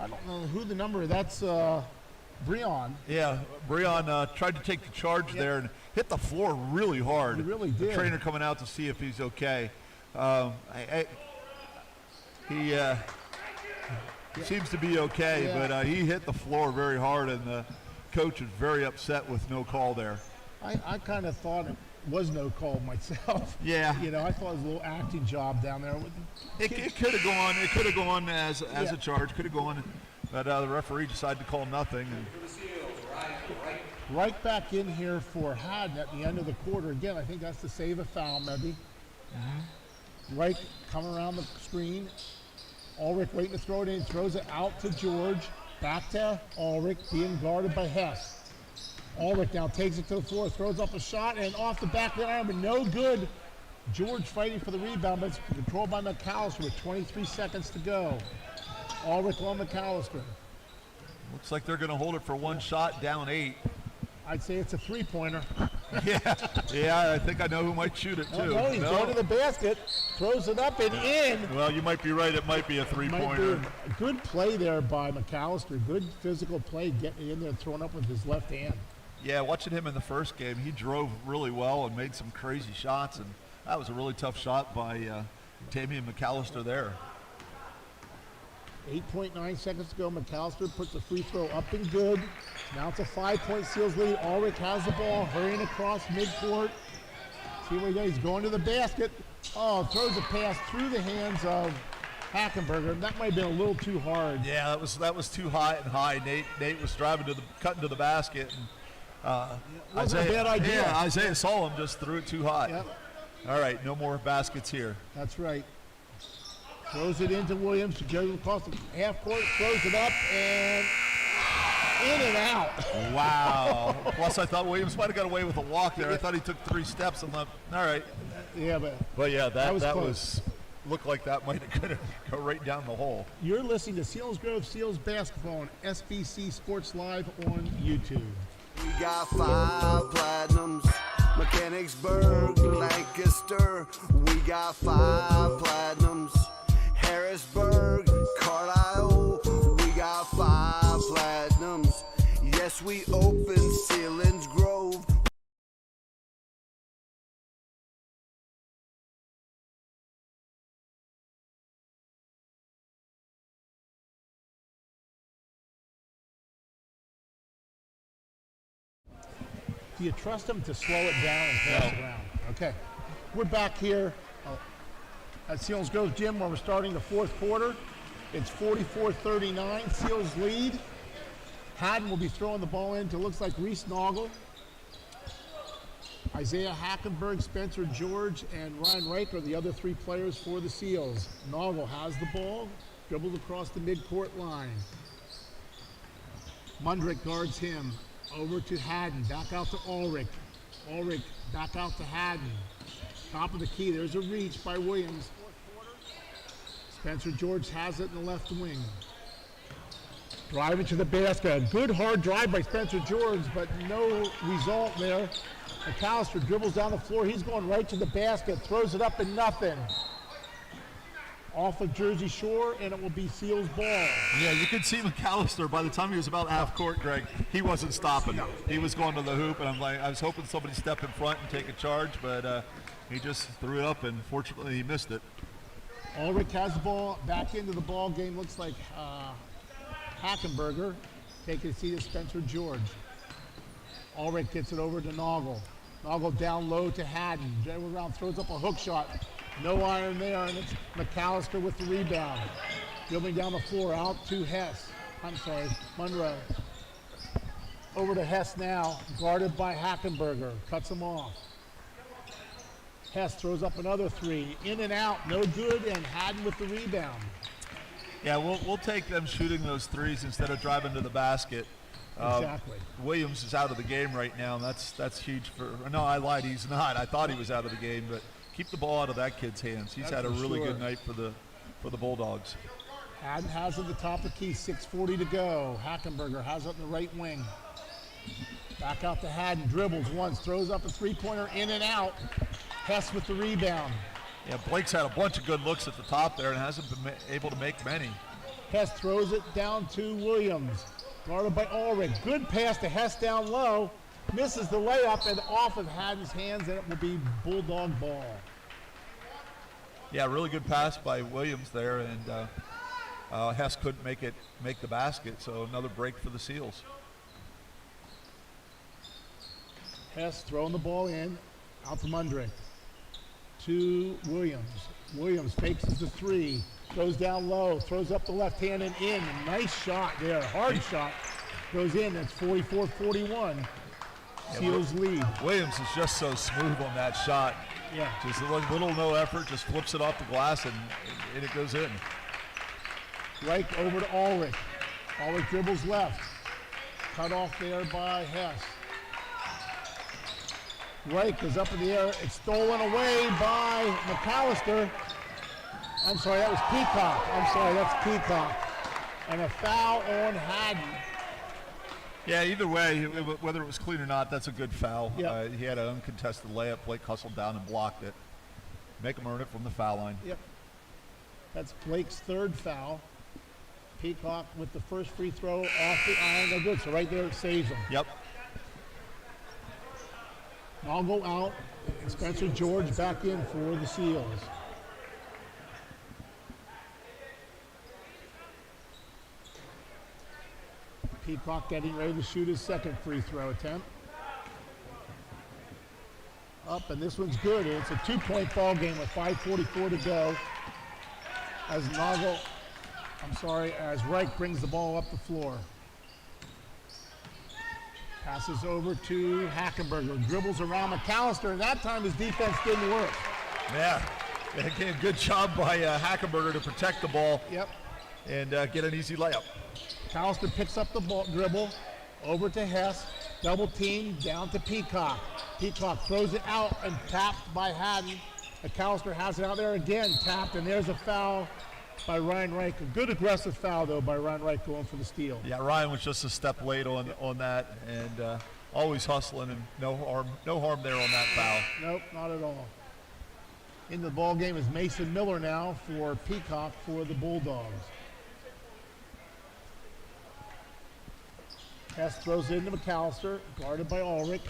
I don't know who the number is. That's Breon. Yeah, Breon tried to take the charge there and hit the floor really hard. He really did. The trainer coming out to see if he's okay. He seems to be okay, but he hit the floor very hard, and the coach was very upset with no call there. I kind of thought it was no call myself. Yeah. You know, I thought it was a little acting job down there. It could have gone. It could have gone as a charge. Could have gone, but the referee decided to call nothing. And right back in here for Haddon at the end of the quarter. Again, I think that's to save a foul, maybe. Mm-hmm. Right, coming around the screen. Ulrich waiting to throw it in. Throws it out to George. Back to Ulrich, being guarded by Hess. Ulrich now takes it to the floor, throws up a shot, and off the back of the arm, but no good. George fighting for the rebound, but it's controlled by McAllister with 23 seconds to go. Ulrich on McAllister. Looks like they're going to hold it for one shot, down 8. I'd say it's a three-pointer. Yeah, I think I know who might shoot it, too. No, he's going to the basket, throws it up and in. Well, you might be right. It might be a three-pointer. Good play there by McAllister. Good physical play, getting in there and throwing up with his left hand. Yeah, watching him in the first game, he drove really well and made some crazy shots, and that was a really tough shot by Damian McAllister there. 8.9 seconds to go. McAllister puts the free throw up and good. Now it's a 5-point Seals lead. Ulrich has the ball, hurrying across midcourt. See what he does. He's going to the basket. Oh, throws a pass through the hands of Hackenberger. That might have been a little too hard. Yeah, that was too high. Nate was driving cutting to the basket, and wasn't a bad idea. Yeah, Isaiah saw him, just threw it too high. Yep. All right, no more baskets here. That's right. Throws it into Williams. Goes across the half court, throws it up, and in and out. Wow. Plus, I thought Williams might have got away with a walk there. I thought he took 3 steps and left. All right. Yeah, but yeah, that was looked like that might have could have go right down the hole. You're listening to Selinsgrove Seals basketball on SBC Sports Live on YouTube. We got 5 platinums, Mechanicsburg, Lancaster. We got 5 platinums, Harrisburg, Carlisle. We got 5 platinums. Yes, we Do you trust them to slow it down and pass it around? Okay. We're back here at Selinsgrove Gym where we're starting the fourth quarter. It's 44-39. Seals lead. Haddon will be throwing the ball into, looks like Reese Noggle, Isaiah Hackenberg, Spencer George, and Ryan Reich are the other three players for the Seals. Noggle has the ball, dribbled across the midcourt line. Mundrick guards him. Over to Haddon, back out to Ulrich. Ulrich back out to Haddon. Top of the key, there's a reach by Williams. Spencer George has it in the left wing. Driving to the basket. A good hard drive by Spencer George, but no result there. McAllister dribbles down the floor. He's going right to the basket, throws it up and nothing. Off of Jersey Shore, and it will be Seals ball. Yeah, you could see McAllister by the time he was about half court, Greg, he wasn't stopping. He was going to the hoop, and I was hoping somebody step in front and take a charge, but he just threw it up, and fortunately he missed it. Ulrich has the ball back into the ball game. Looks like Hackenberger taking a seat of Spencer George. Ulrich gets it over to Noggle. Noggle down low to Haddon. Dribbles around, throws up a hook shot. No iron there, and it's McAllister with the rebound. Dribbling down the floor, out to Monroe. Over to Hess now, guarded by Hackenberger. Cuts him off. Hess throws up another three. In and out, no good, and Haddon with the rebound. Yeah, we'll take them shooting those threes instead of driving to the basket. Exactly. Williams is out of the game right now, and that's huge for – no, I lied. He's not. I thought he was out of the game, but keep the ball out of that kid's hands. He's had a really good night for the Bulldogs. Haddon has it at the top of the key, 6:40 to go. Hackenberger has it in the right wing. Back out to Haddon, dribbles once, throws up a three-pointer, in and out. Hess with the rebound. Yeah, Blake's had a bunch of good looks at the top there and hasn't been able to make many. Hess throws it down to Williams. Guarded by Ulrich. Good pass to Hess down low. Misses the layup and off of Haddon's hands, and it will be Bulldog ball. Yeah, really good pass by Williams there, and Hess couldn't make the basket, so another break for the Seals. Hess throwing the ball in, out to Mundrick. To Williams. Williams fakes the three. Goes down low, throws up the left hand and in. Nice shot there, hard shot. Goes in, that's 44-41. Seals lead. Williams is just so smooth on that shot. Yeah. Just a little no effort, just flips it off the glass and it goes in. Reich over to Ulrich. Ulrich dribbles left. Cut off there by Hess. Reich is up in the air. It's stolen away by McAllister. I'm sorry, that was Peacock. I'm sorry, that's Peacock. And a foul on Haddon. Yeah, either way, whether it was clean or not, that's a good foul. Yep. He had an uncontested layup. Blake hustled down and blocked it. Make him earn it from the foul line. Yep. That's Blake's third foul. Peacock with the first free throw off the iron. No good, so right there it saves him. Yep. I'll go out. And Spencer George back in for the Seals. Peacock getting ready to shoot his second free throw attempt. Up, and this one's good. It's a 2-point ball game with 5:44 to go. As Reich brings the ball up the floor. Passes over to Hackenberger. Dribbles around McAllister, and that time his defense didn't work. Yeah. Again, good job by Hackenberger to protect the ball. Yep. And get an easy layup. McAllister picks up the ball, dribble, over to Hess, double team, down to Peacock. Peacock throws it out and tapped by Haddon. McAllister has it out there again, tapped, and there's a foul by Ryan Reich. A good aggressive foul, though, by Ryan Reich going for the steal. Yeah, Ryan was just a step late on that, and always hustling, and no harm there on that foul. Nope, not at all. In the ball game is Mason Miller now for Peacock for the Bulldogs. Hess throws it into McAllister, guarded by Ulrich.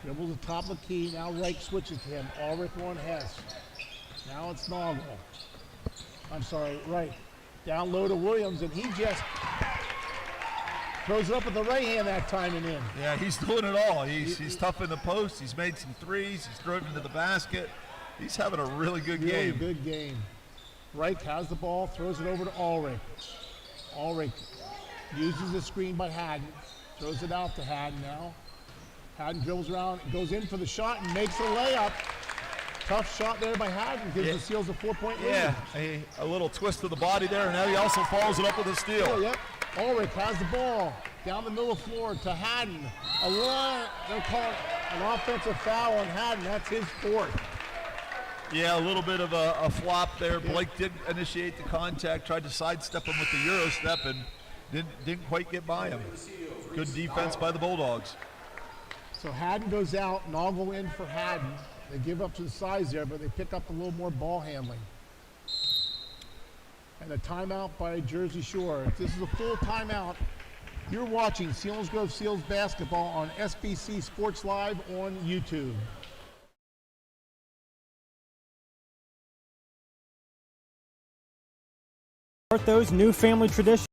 Dribbles the top of the key. Now Reich switches to him. Ulrich on Hess. Now it's Noggle. I'm sorry, Reich. Down low to Williams, and he just Throws it up with the right hand that time and in. Yeah, he's doing it all. He's tough in the post. He's made some threes. He's driven to the basket. He's having a really good game. Really good game. Reich has the ball, throws it over to Ulrich. Ulrich uses the screen by Haddon. Throws it out to Haddon now. Haddon dribbles around, goes in for the shot and makes a layup. Tough shot there by Haddon, gives the Seals a 4-point lead. Yeah, a little twist of the body there, and now he also follows it up with a steal. Oh, yep. Ulrich has the ball down the middle of the floor to Haddon. They'll call it an offensive foul on Haddon. That's his fourth. Yeah, a little bit of a flop there. Blake did initiate the contact, tried to sidestep him with the Euro step, and didn't quite get by him. Good defense by the Bulldogs. So Haddon goes out, Noggle in for Haddon. They give up to the size there, but they pick up a little more ball handling. And a timeout by Jersey Shore. If this is a full timeout, you're watching Selinsgrove Seals basketball on SBC Sports Live on YouTube. Start those new family traditions.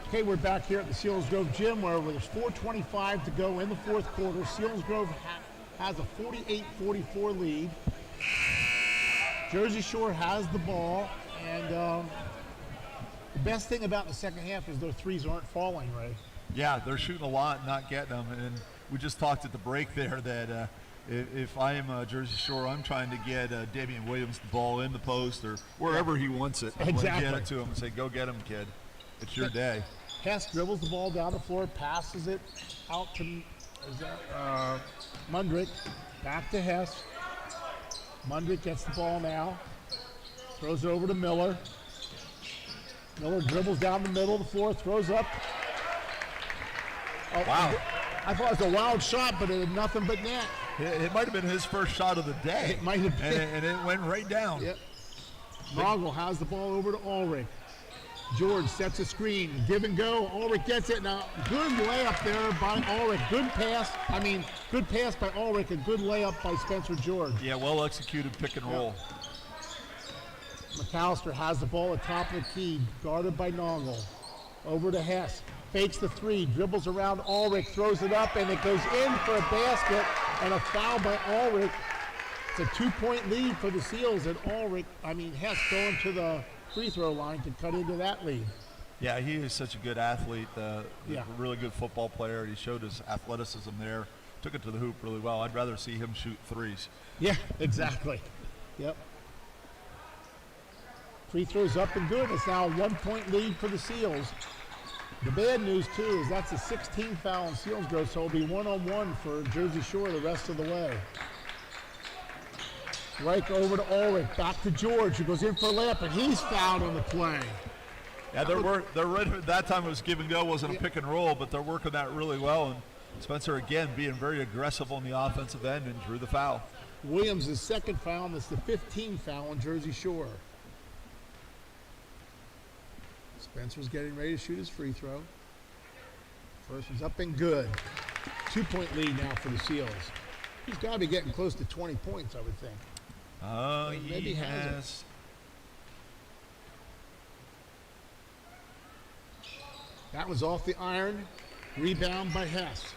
Okay, we're back here at the Selinsgrove gym where there's 4:25 to go in the fourth quarter. Selinsgrove has a 48-44 lead. Jersey Shore has the ball, and the best thing about the second half is their threes aren't falling, right? Yeah, they're shooting a lot and not getting them. And we just talked at the break there that if I am Jersey Shore, I'm trying to get Damian Williams the ball in the post or wherever he wants it. Exactly. I get it to him and say, go get him, kid. It's your day. Hess dribbles the ball down the floor, passes it out to Mundrick. Back to Hess. Mundrick gets the ball now. Throws it over to Miller. Miller dribbles down the middle of the floor, throws up. Wow. I thought it was a wild shot, but it had nothing but net. It might have been his first shot of the day. It might have been. And it went right down. Yep. Noggle has the ball over to Ulrich. George sets a screen, give and go. Ulrich gets it now. Good layup there by Ulrich. Good pass by Ulrich. A good layup by Spencer George. Yeah, well executed pick and roll. McAllister has the ball at top of the key, guarded by Noggle. Over to Hess. Fakes the three, dribbles around Ulrich, throws it up, and it goes in for a basket and a foul by Ulrich. It's a 2-point lead for the Seals, and Hess going to the free throw line to cut into that lead. Yeah, he is such a good athlete, a really good football player. He showed his athleticism there, took it to the hoop really well. I'd rather see him shoot threes. Yeah, exactly. Yep. Free throws up and good. It's now a 1-point lead for the Seals. The bad news, too, is that's a 16th foul on Selinsgrove, so it'll be 1-on-1 for Jersey Shore the rest of the way. Reich over to Ulrich, back to George, who goes in for a layup, and he's fouled on the play. Yeah, that time it was give and go, wasn't a pick and roll, but they're working that really well. And Spencer, again, being very aggressive on the offensive end and drew the foul. Williams' second foul, and it's the 15th foul on Jersey Shore. Spencer's getting ready to shoot his free throw. First one's up and good. 2-point lead now for the Seals. He's got to be getting close to 20 points, I would think. Oh, maybe he has. has. That was off the iron. Rebound by Hess.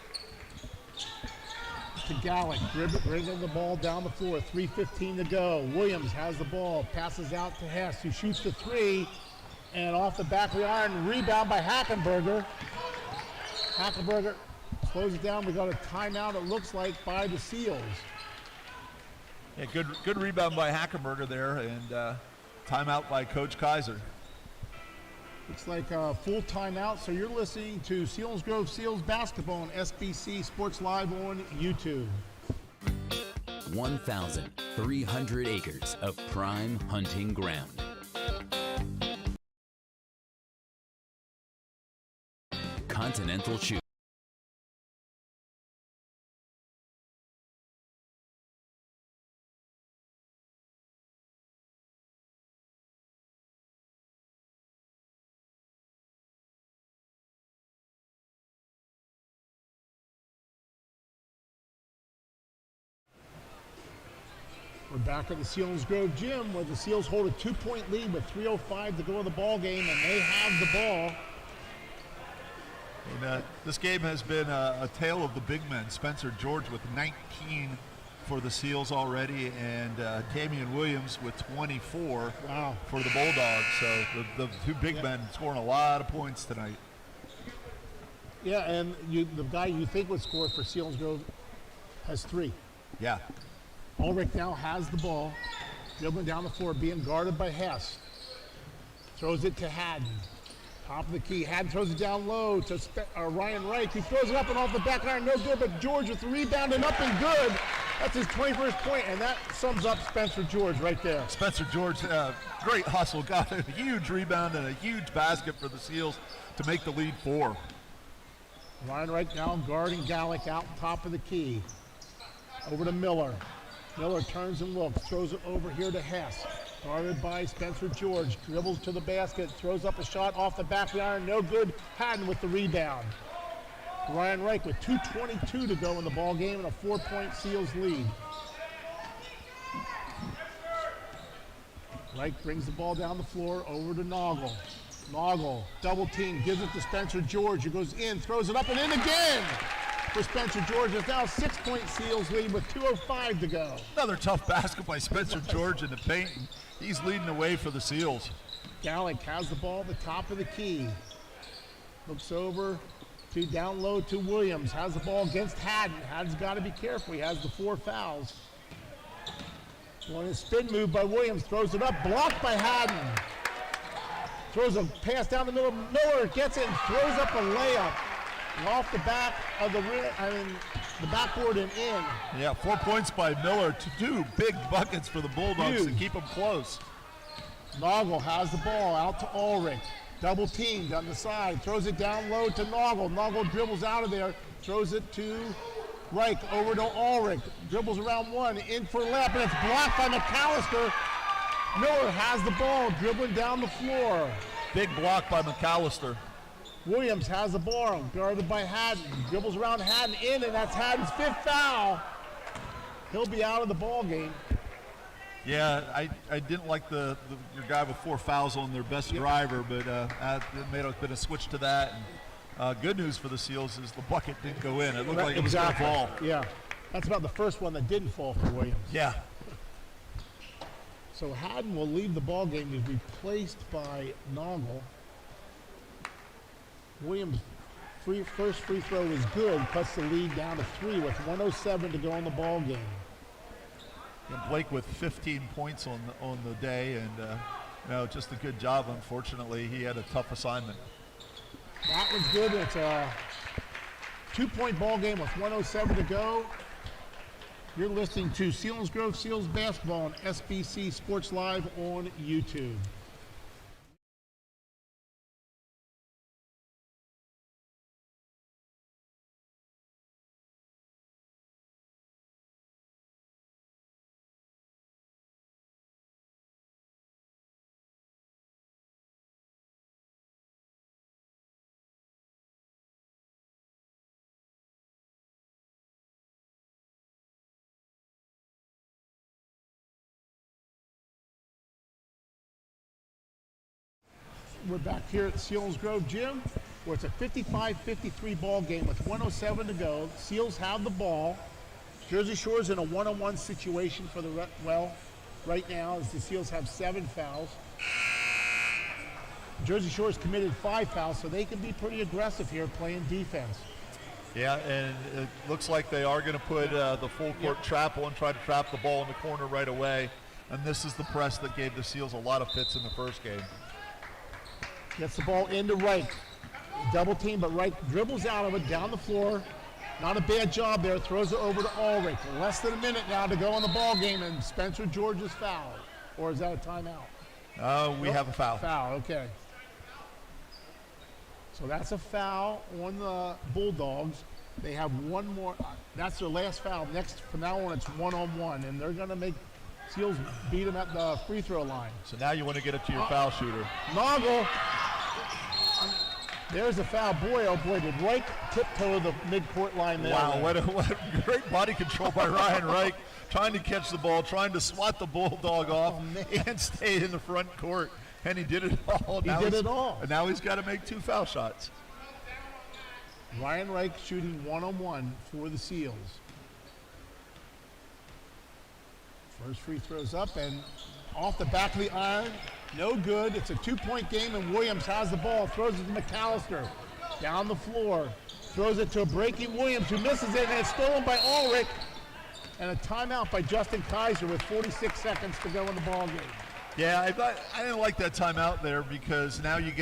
To Gallick, bringing the ball down the floor. 3:15 to go. Williams has the ball, passes out to Hess, who shoots the three. And off the back of the iron, rebound by Hackenberger. Hackenberger slows it down. We got a timeout, it looks like, by the Seals. Yeah, good rebound by Hackenberger there, and timeout by Coach Kaiser. Looks like a full timeout. So you're listening to Selinsgrove Seals basketball on SBC Sports Live on YouTube. 1,300 acres of prime hunting ground. Continental Shoe. We're back at the Selinsgrove gym where the Seals hold a 2-point lead with 3:05 to go in the ball game, and they have the ball. And, this game has been a tale of the big men. Spencer George with 19 for the Seals already, and Damian Williams with 24 for the Bulldogs. So the two big men scoring a lot of points tonight. Yeah, and the guy you think would score for Selinsgrove has 3. Yeah. Ulrich now has the ball, dribbling down the floor, being guarded by Hess. Throws it to Haddon. Top of the key. Haddon throws it down low to Ryan Reich. He throws it up and off the back iron. No good, but George with the rebound and up and good. That's his 21st point, and that sums up Spencer George right there. Spencer George, great hustle. Got a huge rebound and a huge basket for the Seals to make the lead 4. Ryan Reich now guarding Gallick out top of the key. Over to Miller. Miller turns and looks, throws it over here to Hess. Guarded by Spencer George, dribbles to the basket, throws up a shot off the back of the iron, no good. Haddon with the rebound. Ryan Reich with 2:22 to go in the ball game and a 4-point Seals lead. Reich brings the ball down the floor over to Noggle. Noggle, double team, gives it to Spencer George, who goes in, throws it up and in again! For Spencer George, it's now a 6-point Seals lead with 2:05 to go. Another tough basket by Spencer George in the paint. He's leading the way for the Seals. Gallick has the ball at the top of the key. Looks over to down low to Williams. Has the ball against Haddon. Haddon's got to be careful. He has the 4 fouls. One spin move by Williams. Throws it up. Blocked by Haddon. Throws a pass down the middle. Miller gets it and throws up a layup. Off the back of the backboard and in. Yeah, 4 points by Miller. 2 big buckets for the Bulldogs to keep them close. Noggle has the ball out to Ulrich. Double teamed on the side. Throws it down low to Noggle. Noggle dribbles out of there. Throws it to Reich. Over to Ulrich. Dribbles around one. In for left. And it's blocked by McAllister. Miller has the ball. Dribbling down the floor. Big block by McAllister. Williams has the ball, guarded by Haddon. Dribbles around Haddon in, and that's Haddon's 5th foul. He'll be out of the ball game. Yeah, I didn't like your guy with 4 fouls on their best driver, but it may have been a switch to that. And, good news for the Seals is the bucket didn't go in. It looked like it was going to fall. Yeah, that's about the first one that didn't fall for Williams. Yeah. So Haddon will leave the ball game. He's replaced by Noggle. Williams' first free throw is good, cuts the lead down to 3 with 1:07 to go in the ball game. And Blake with 15 points on the day, and just a good job. Unfortunately, he had a tough assignment. That was good. It's a 2-point ball game with 1:07 to go. You're listening to Selinsgrove Seals basketball on SBC Sports Live on YouTube. We're back here at Selinsgrove Gym, where it's a 55-53 ball game with 1:07 to go. Seals have the ball. Jersey Shore's in a 1-on-1 situation for the right now, as the Seals have 7 fouls. Jersey Shore's committed 5 fouls, so they can be pretty aggressive here playing defense. Yeah, and it looks like they are going to put the full court trap on, try to trap the ball in the corner right away. And this is the press that gave the Seals a lot of fits in the first game. Gets the ball into Reich. Double team, but Reich dribbles out of it down the floor. Not a bad job there. Throws it over to Ulrich. Less than a minute now to go in the ball game, and Spencer George is fouled. Or is that a timeout? We have a foul. Foul, okay. So that's a foul on the Bulldogs. They have one more. That's their last foul. Next, from now on, it's 1-on-1, and they're going to make Seals beat them at the free throw line. So now you want to get it to your foul shooter. Noggle There's a foul. Boy, oh boy, did Reich tiptoe the midcourt line there. Wow, what a great body control by Ryan Reich, trying to catch the ball, trying to swat the Bulldog off, and stay in the front court. And he did it all. He did it all. And now he's got to make 2 foul shots. Ryan Reich shooting 1-on-1 for the Seals. First free throws up and off the back of the iron. No good. It's a 2-point game, and Williams has the ball. Throws it to McAllister. Down the floor. Throws it to a breaking Williams, who misses it, and it's stolen by Ulrich. And a timeout by Justin Kaiser with 46 seconds to go in the ball game. Yeah, I didn't like that timeout there, because now you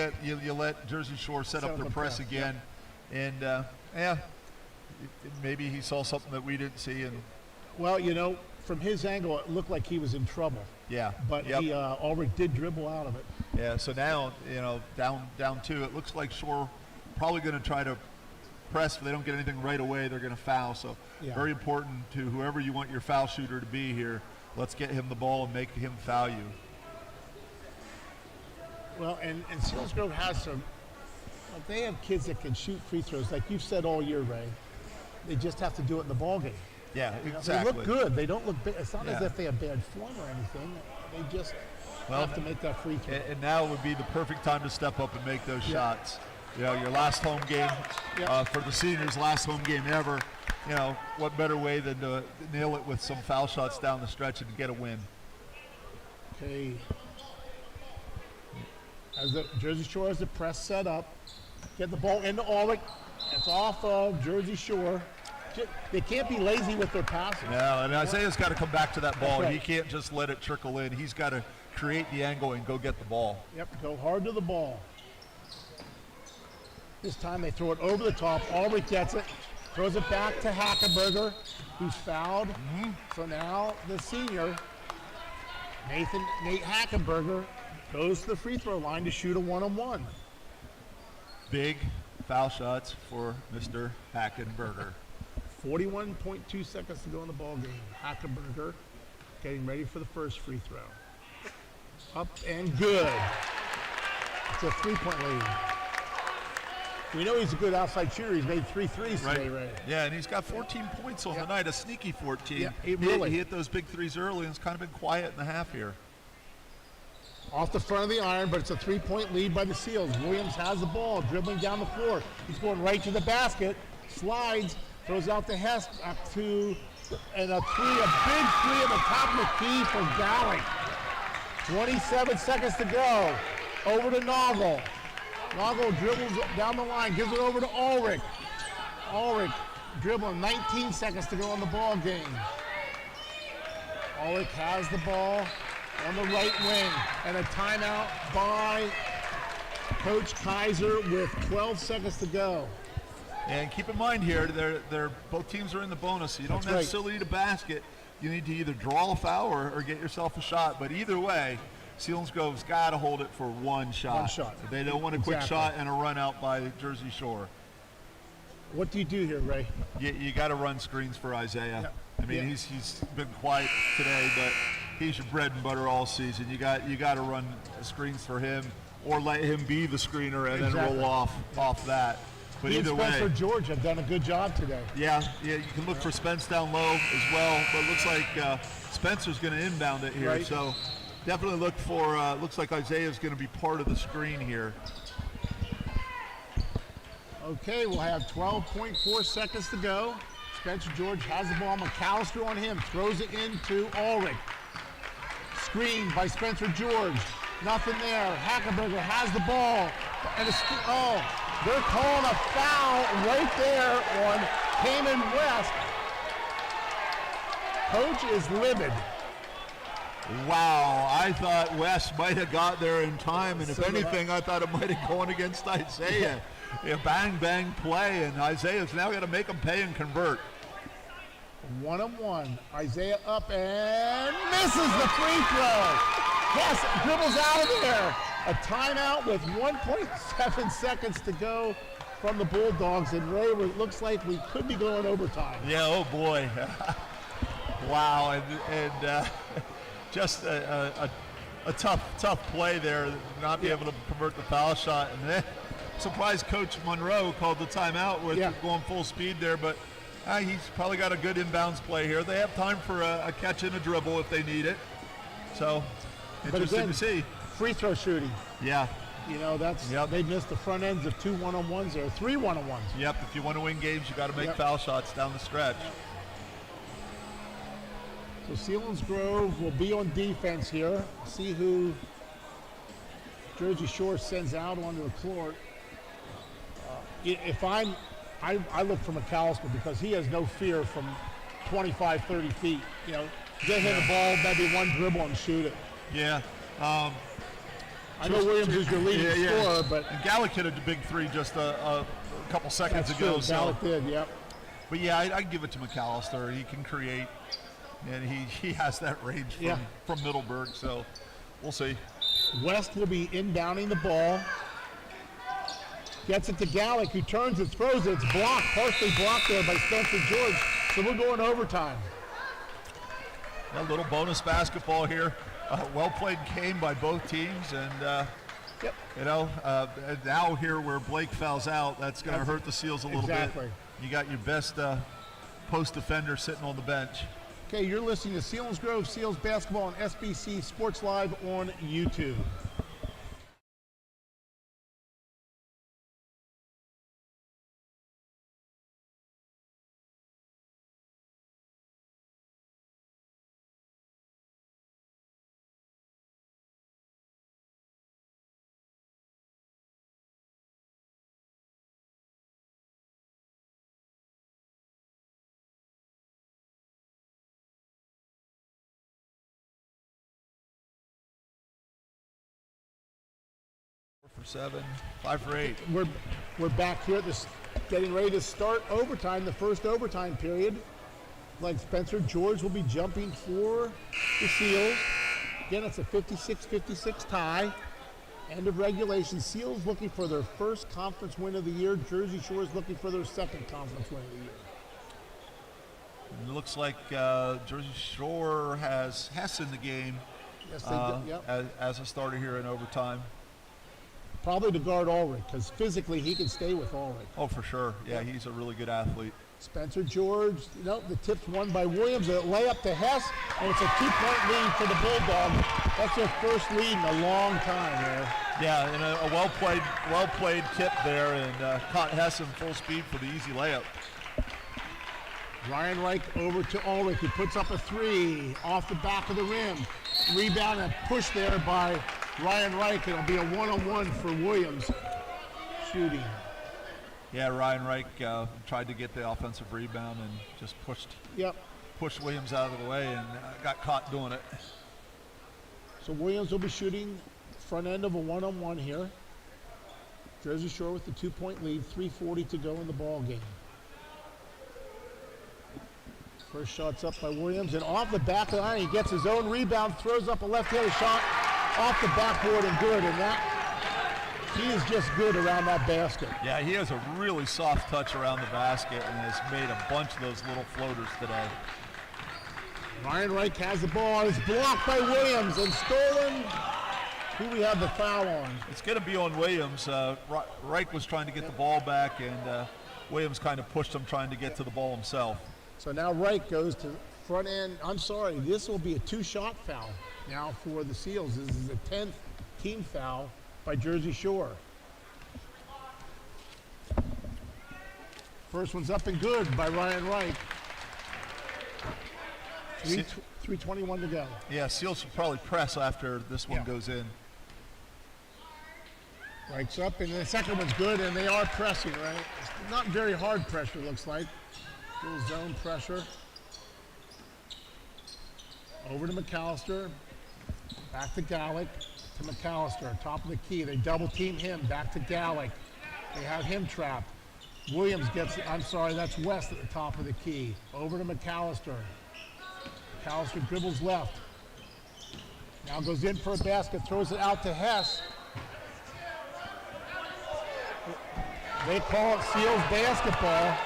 let Jersey Shore set up their press again. And maybe he saw something that we didn't see. And well, you know, from his angle, it looked like he was in trouble. Yeah. But he Ulrich did dribble out of it. Yeah, so now, you know, down 2, it looks like Shore probably going to try to press. If they don't get anything right away, they're going to foul. So very important to whoever you want your foul shooter to be here. Let's get him the ball and make him foul you. Well, and Selinsgrove has some, they have kids that can shoot free throws, like you've said all year, Ray. They just have to do it in the ball game. Yeah, exactly. They look good. They don't look bad. It's not as if they have bad form or anything. They just have to make that free throw. And now would be the perfect time to step up and make those shots. You know, your last home game for the seniors, last home game ever. You know, what better way than to nail it with some foul shots down the stretch and get a win. Okay. As the Jersey Shore has the press set up, get the ball into Ulrich. It's off of Jersey Shore. They can't be lazy with their passing. No, and Isaiah's got to come back to that ball. Right. He can't just let it trickle in. He's got to create the angle and go get the ball. Yep, go hard to the ball. This time they throw it over the top. Ulrich gets it, throws it back to Hackenberger, who's fouled. So now the senior, Nate Hackenberger, goes to the free throw line to shoot a 1-on-1. Big foul shots for Mr. Hackenberger. 41.2 seconds to go in the ball game. Hackenberger getting ready for the first free throw. Up and good. It's a 3-point lead. We know he's a good outside shooter. He's made 3 threes today, Ray. Yeah, and he's got 14 points on the night, a sneaky 14. Yeah, he hit those big threes early, and it's kind of been quiet in the half here. Off the front of the iron, but it's a 3-point lead by the Seals. Williams has the ball, dribbling down the floor. He's going right to the basket, slides, throws out to Hess, up to, and a big three at the top of the key for Gallic. 27 seconds to go. Over to Noggle. Noggle dribbles down the line, gives it over to Ulrich. Ulrich dribbling, 19 seconds to go in the ball game. Ulrich has the ball on the right wing, and a timeout by Coach Kaiser with 12 seconds to go. And keep in mind here, they're both teams are in the bonus, so you don't necessarily need a basket. You need to either draw a foul or get yourself a shot. But either way, Selinsgrove's got to hold it for one shot. One shot. They don't want a quick shot and a run out by Jersey Shore. What do you do here, Ray? You got to run screens for Isaiah. Yeah. I mean, he's been quiet today, but he's your bread and butter all season. You got to run screens for him, or let him be the screener and then roll off that. But either way, Spencer George have done a good job today. Yeah, you can look for Spence down low as well, but it looks like Spencer's going to inbound it here. Right. So definitely look for, looks like Isaiah's going to be part of the screen here. Okay, we'll have 12.4 seconds to go. Spencer George has the ball. McAllister on him, throws it into Ulrich. Screen by Spencer George. Nothing there. Hackenberger has the ball. And they're calling a foul right there on Cayman West. Coach is livid. Wow, I thought West might have got there in time, and if anything, I thought it might have gone against Isaiah. A bang play, and Isaiah's now got to make them pay and convert. 1-on-1. Isaiah up and misses the free throw. Yes, dribbles out of there. A timeout with 1.7 seconds to go from the Bulldogs, and Ray, it looks like we could be going overtime. Yeah, oh boy. Wow, and just a tough play there, not be able to convert the foul shot, and then surprised Coach Monroe called the timeout with going full speed there, but he's probably got a good inbounds play here. They have time for a catch and a dribble if they need it. So, interesting to see. Free throw shooting. Yeah. You know, they missed the front ends of 2 one-on-ones or 3 one-on-ones. Yep, if you want to win games, you got to make foul shots down the stretch. So Selinsgrove will be on defense here. See who Jersey Shore sends out onto the court. I look for McAllister because he has no fear from 25, 30 feet. You know, get him the ball, maybe one dribble and shoot it. Yeah. I know Williams is your leading scorer, but and Gallick hit a big three just a couple seconds ago. True. Gallick did, yep. But yeah, I give it to McAllister. He can create, and he has that range from Middleburg. So we'll see. West will be inbounding the ball. Gets it to Gallick, who turns and throws it. It's blocked, partially blocked there by Spencer George. So we'll go in overtime. A little bonus basketball here. Well played game by both teams, and you know, now here where Blake fouls out, that's going to hurt the Seals a little bit. You got your best post defender sitting on the bench. Okay, you're listening to Selinsgrove Seals basketball on SBC Sports Live on YouTube. For 7, 5 for 8. We're back here at this, getting ready to start overtime, the first overtime period. Like Spencer George will be jumping for the Seals. Again, it's a 56-56 tie. End of regulation. Seals looking for their first conference win of the year. Jersey Shore is looking for their second conference win of the year. It looks like Jersey Shore has Hess in the game as a starter here in overtime. Probably to guard Ulrich, because physically he can stay with Ulrich. Oh, for sure. Yeah, he's a really good athlete. Spencer George, the tip's won by Williams. A layup to Hess, and it's a 2-point lead for the Bulldogs. That's their first lead in a long time there. Yeah, and a well-played tip there, and caught Hess in full speed for the easy layup. Ryan Reich over to Ulrich, who puts up a 3 off the back of the rim. Rebound and push there by Ryan Reich. It'll be a one-on-one for Williams shooting. Yeah, Ryan Reich tried to get the offensive rebound and just pushed Williams out of the way and got caught doing it. So Williams will be shooting front end of a one-on-one here. Jersey Shore with the 2-point lead, 3:40 to go in the ball game. First shot's up by Williams, and off the back of the line, he gets his own rebound, throws up a left-handed shot off the backboard and good, and he is just good around that basket. Yeah, he has a really soft touch around the basket and has made a bunch of those little floaters today. Ryan Reich has the ball. It's blocked by Williams and stolen. Who we have the foul on? It's going to be on Williams. Reich was trying to get the ball back, and Williams kind of pushed him trying to get to the ball himself. So now Reich goes to front end. I'm sorry, this will be a 2-shot foul now for the Seals. This is the 10th team foul by Jersey Shore. First one's up and good by Ryan Reich. 3:21 to go. Yeah, Seals should probably press after this one goes in. Reich's up, and the second one's good, and they are pressing, right? It's not very hard pressure, looks like. Little zone pressure. Over to McAllister. Back to Gallick. To McAllister, top of the key. They double team him. Back to Gallick. They have him trapped. Williams gets, that's West at the top of the key. Over to McAllister. McAllister dribbles left. Now goes in for a basket, throws it out to Hess. They call it Seals basketball.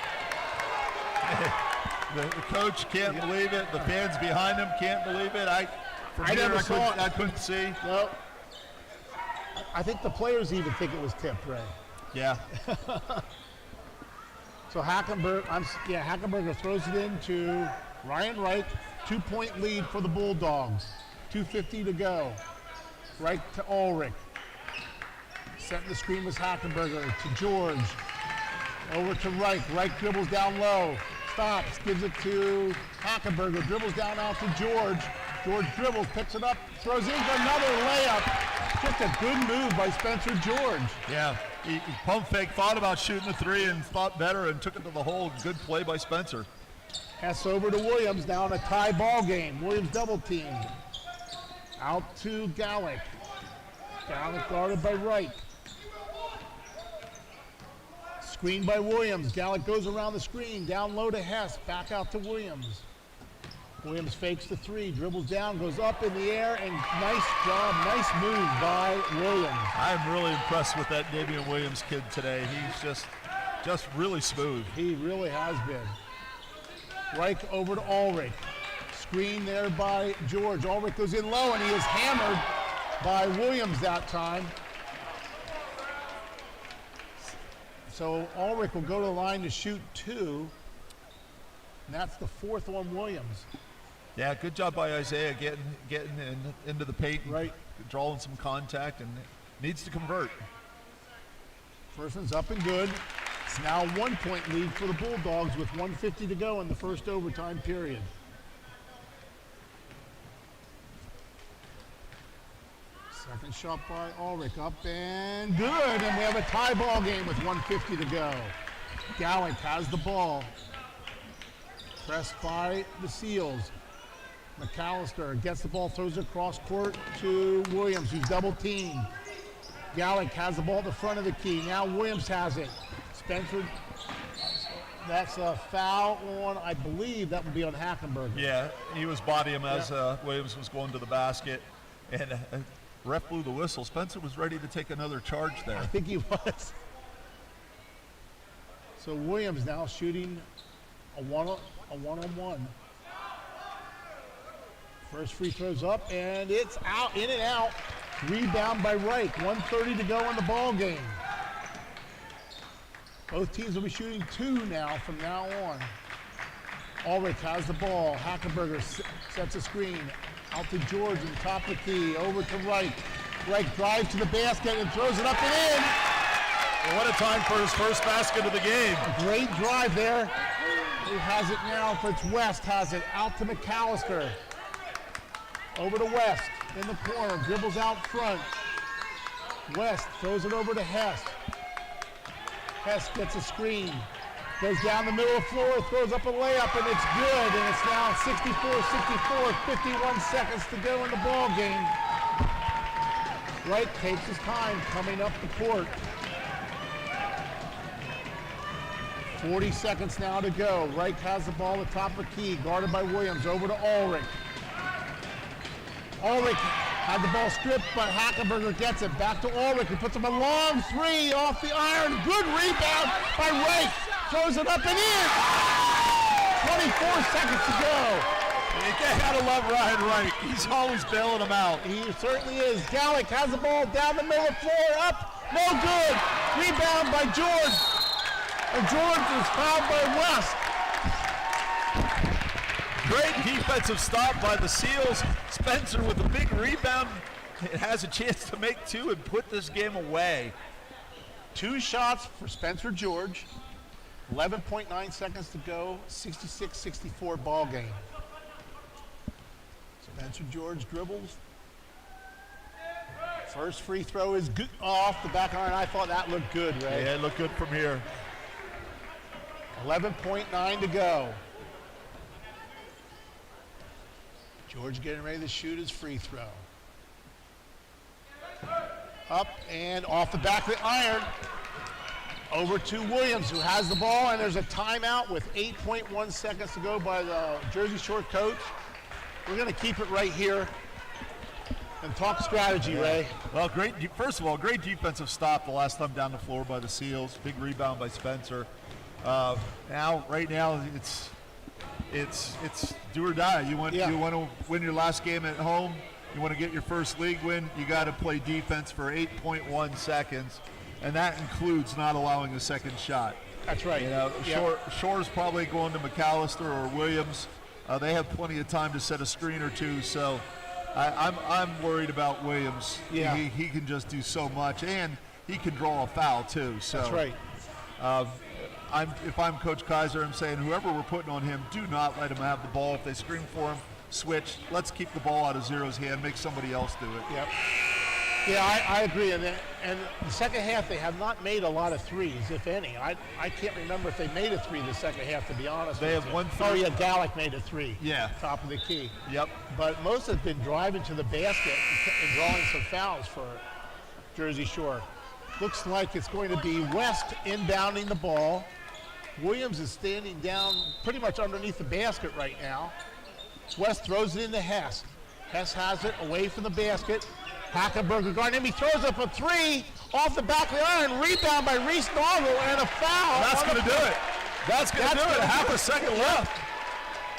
The coach can't believe it. The fans behind him can't believe it. I couldn't see. No. I think the players even think it was tipped, Ray. Yeah. So Hackenberger throws it into Ryan Reich. 2-point lead for the Bulldogs. 2:50 to go. Reich to Ulrich. Setting the screen was Hackenberger to George. Over to Reich. Reich dribbles down low. Stops. Gives it to Hackenberger. Dribbles down out to George. George dribbles. Picks it up. Throws in for another layup. Just a good move by Spencer George. Yeah. He pump fake, thought about shooting the three and thought better and took it to the hole. Good play by Spencer. Pass over to Williams. Now in a tie ball game. Williams double teamed. Out to Gallick. Gallick guarded by Wright. Screen by Williams. Gallick goes around the screen. Down low to Hess. Back out to Williams. Williams fakes the three. Dribbles down. Goes up in the air. And nice job. Nice move by Williams. I'm really impressed with that Damian Williams kid today. He's just really smooth. He really has been. Reich over to Ulrich. Screen there by George. Ulrich goes in low, and he is hammered by Williams that time. So Ulrich will go to the line to shoot 2. And that's the 4th on Williams. Yeah, good job by Isaiah getting into the paint, right, drawing some contact, and needs to convert. First one's up and good. It's now 1-point lead for the Bulldogs with 1:50 to go in the first overtime period. Second shot by Ulrich, up and good, and we have a tie ball game with 1:50 to go. Gallick has the ball. Pressed by the Seals. McAllister gets the ball, throws it across court to Williams, who's double teamed. Gallick has the ball at the front of the key. Now Williams has it. Spencer, that's a foul on, I believe that would be on Hackenberger. Yeah, he was bodying him as Williams was going to the basket. And ref blew the whistle. Spencer was ready to take another charge there. I think he was. So Williams now shooting a one-on-one. First free throw's up, and it's out, in and out. Rebound by Reich. 1:30 to go in the ball game. Both teams will be shooting 2 now from now on. Ulrich has the ball. Hackenberger sets a screen. Out to George in the top of the key. Over to Reich. Reich drives to the basket and throws it up and in. And what a time for his first basket of the game. A great drive there. Who has it now? It's West has it. Out to McAllister. Over to West in the corner. Dribbles out front. West throws it over to Hess. Hess gets a screen. Goes down the middle of the floor, throws up a layup, and it's good. And it's now 64-64, 51 seconds to go in the ball game. Wright takes his time coming up the court. 40 seconds now to go. Wright has the ball at the top of the key, guarded by Williams. Over to Ulrich. Ulrich had the ball stripped, but Hackenberger gets it. Back to Ulrich. He puts up a long 3 off the iron. Good rebound by Wright. Throws it up and in. 24 seconds to go. You gotta love Ryan Wright. He's always bailing them out. He certainly is. Gallick has the ball down the middle of the floor. Up. No good. Rebound by George. And George is fouled by West. Great defensive stop by the Seals. Spencer with a big rebound. It has a chance to make 2 and put this game away. 2 shots for Spencer George. 11.9 seconds to go. 66-64 ball game. Spencer George dribbles. First free throw is good off the back iron. I thought that looked good, Ray. Yeah, it looked good from here. 11.9 to go. George getting ready to shoot his free throw. Up and off the back of the iron. Over to Williams, who has the ball, and there's a timeout with 8.1 seconds to go by the Jersey Shore coach. We're going to keep it right here and talk strategy, Ray. Well, first of all, great defensive stop the last time down the floor by the Seals. Big rebound by Spencer. Right now, it's do or die. You want to win your last game at home. You want to get your first league win. You got to play defense for 8.1 seconds. and that includes not allowing a second shot. That's right. You know, Shore's probably going to McAllister or Williams. They have plenty of time to set a screen or two, so I'm worried about Williams. Yeah. He can just do so much, and he can draw a foul too. So That's right. If I'm Coach Kaiser, I'm saying whoever we're putting on him, do not let him have the ball. If they scream for him, switch. Let's keep the ball out of Zero's hand. Make somebody else do it. Yep. Yeah, I agree. And the second half, they have not made a lot of threes, if any. I can't remember if they made a three the second half, to be honest. They have one three. Oh, yeah, Gallic made a three. Yeah. Top of the key. Yep. But most have been driving to the basket and drawing some fouls for Jersey Shore. Looks like it's going to be West inbounding the ball. Williams is standing down pretty much underneath the basket right now. West throws it into Hess. Hess has it away from the basket. Hackenberger guarding him. He throws up a three off the back of the iron. Rebound by Reese Norville and a foul. That's going to do it. That's going to do it. Half a second Yeah. left.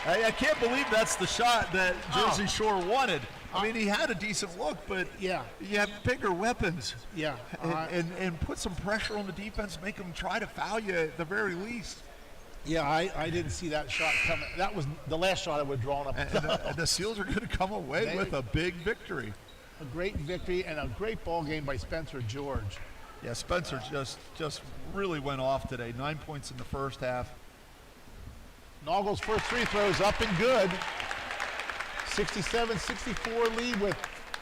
I can't believe that's the shot that Jersey Shore wanted. I mean, he had a decent look, but Yeah. you have bigger weapons. Yeah. And put some pressure on the defense, make them try to foul you at the very least. Yeah, I didn't see that shot coming. That was the last shot I would have drawn up. And the Seals are going to come away with a big victory. A great victory and a great ball game by Spencer George. Yeah, Spencer just really went off today. 9 points in the first half. Naugle's first free throw is up and good. 67-64 lead with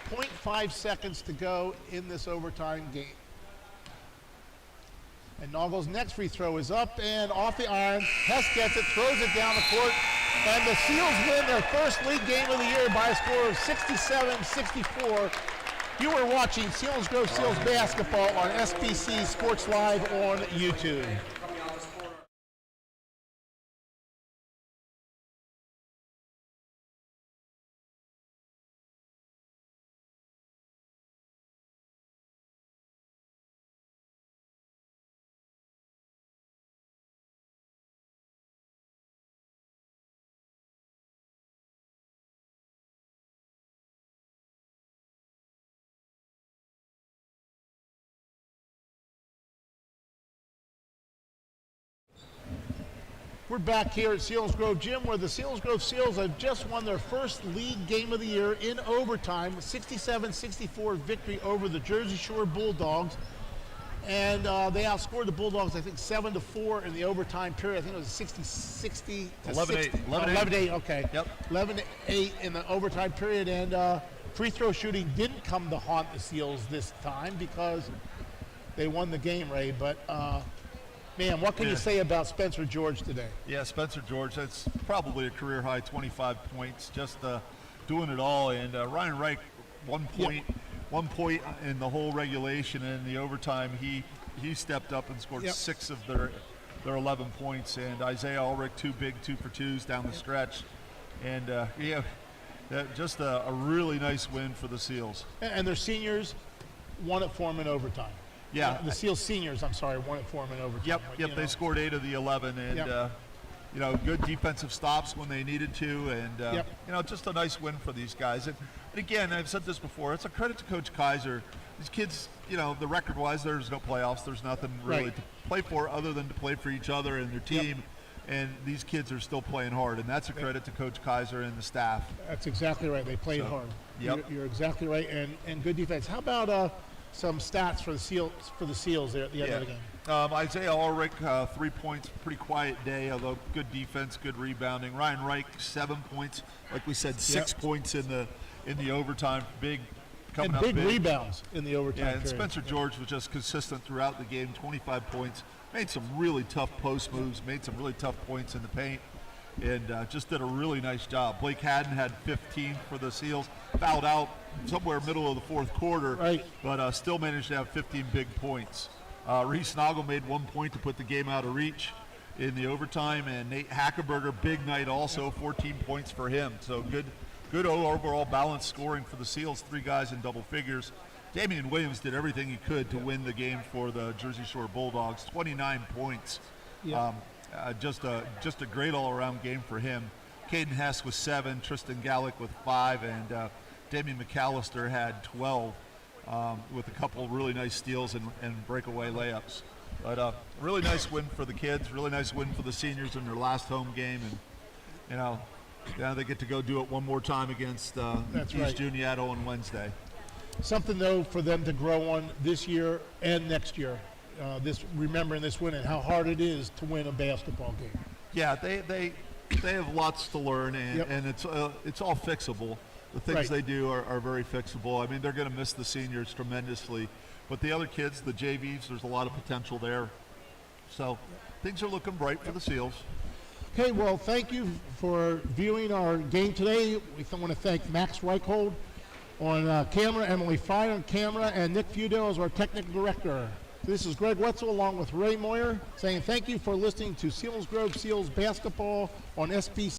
0.5 seconds to go in this overtime game. And Naugle's next free throw is up and off the iron. Hess gets it, throws it down the court, and the Seals win their first league game of the year by a score of 67-64. You are watching Selinsgrove Seals basketball on SBC Sports Live on YouTube. We're back here at Selinsgrove Gym, where the Selinsgrove Seals have just won their first league game of the year in overtime, 67-64 victory over the Jersey Shore Bulldogs. And they outscored the Bulldogs, I think, 7-4 in the overtime period. I think it was 60-60 to 11-8, okay. Yep. 11-8 in the overtime period. And free throw shooting didn't come to haunt the Seals this time because they won the game, Ray. But man, what can you say about Spencer George today? Yeah, Spencer George, that's probably a career high, 25 points, just doing it all. And Ryan Reich, 1 point in the whole regulation, and in the overtime, he stepped up and scored 6 of their 11 points. And Isaiah Ulrich, 2 big 2-for-2s down the stretch. And just a really nice win for the Seals. And their seniors won it for them in overtime. Yeah. The Seals seniors, I'm sorry, won it for them in overtime. Yep, they scored 8 of the 11, and good defensive stops when they needed to, and just a nice win for these guys. And again, I've said this before, it's a credit to Coach Kaiser. These kids, the record-wise, there's no playoffs, there's nothing really to play for other than to play for each other and their team. And these kids are still playing hard, and that's a credit to Coach Kaiser and the staff. That's exactly right. They played hard. Yep. You're exactly right, and good defense. How about some stats for the Seals there at the end of the game? Isaiah Ulrich, 3 points, pretty quiet day, although good defense, good rebounding. Ryan Reich, 7 points. Like we said, 6 points in the overtime. Big coming up. Big rebounds in the overtime. Yeah, and Spencer George was just consistent throughout the game, 25 points. Made some really tough post moves, made some really tough points in the paint, and just did a really nice job. Blake Haddon had 15 for the Seals, fouled out somewhere middle of the fourth quarter, but still managed to have 15 big points. Reese Noggle made 1 point to put the game out of reach in the overtime, and Nate Hackenberger, big night also, 14 points for him. So good overall balanced scoring for the Seals, 3 guys in double figures. Damian Williams did everything he could to win the game for the Jersey Shore Bulldogs, 29 points. Just a great all-around game for him. Caden Hess with 7, Tristan Gallic with 5, and Damian McAllister had 12. with a couple of really nice steals and breakaway layups. But really nice win for the kids, really nice win for the seniors in their last home game. And, they get to go do it one more time against East Juniato on Wednesday. Something, though, for them to grow on this year and next year, remembering this win and how hard it is to win a basketball game. Yeah, they have lots to learn, and it's all fixable. The things they do are very fixable. I mean, they're going to miss the seniors tremendously. But the other kids, the JVs, there's a lot of potential there. So things are looking bright for the Seals. Okay, well, thank you for viewing our game today. We want to thank Max Reichhold on camera, Emily Fry on camera, and Nick Feudel as our technical director. This is Greg Wetzel along with Ray Moyer saying thank you for listening to Selinsgrove Seals basketball on SBC.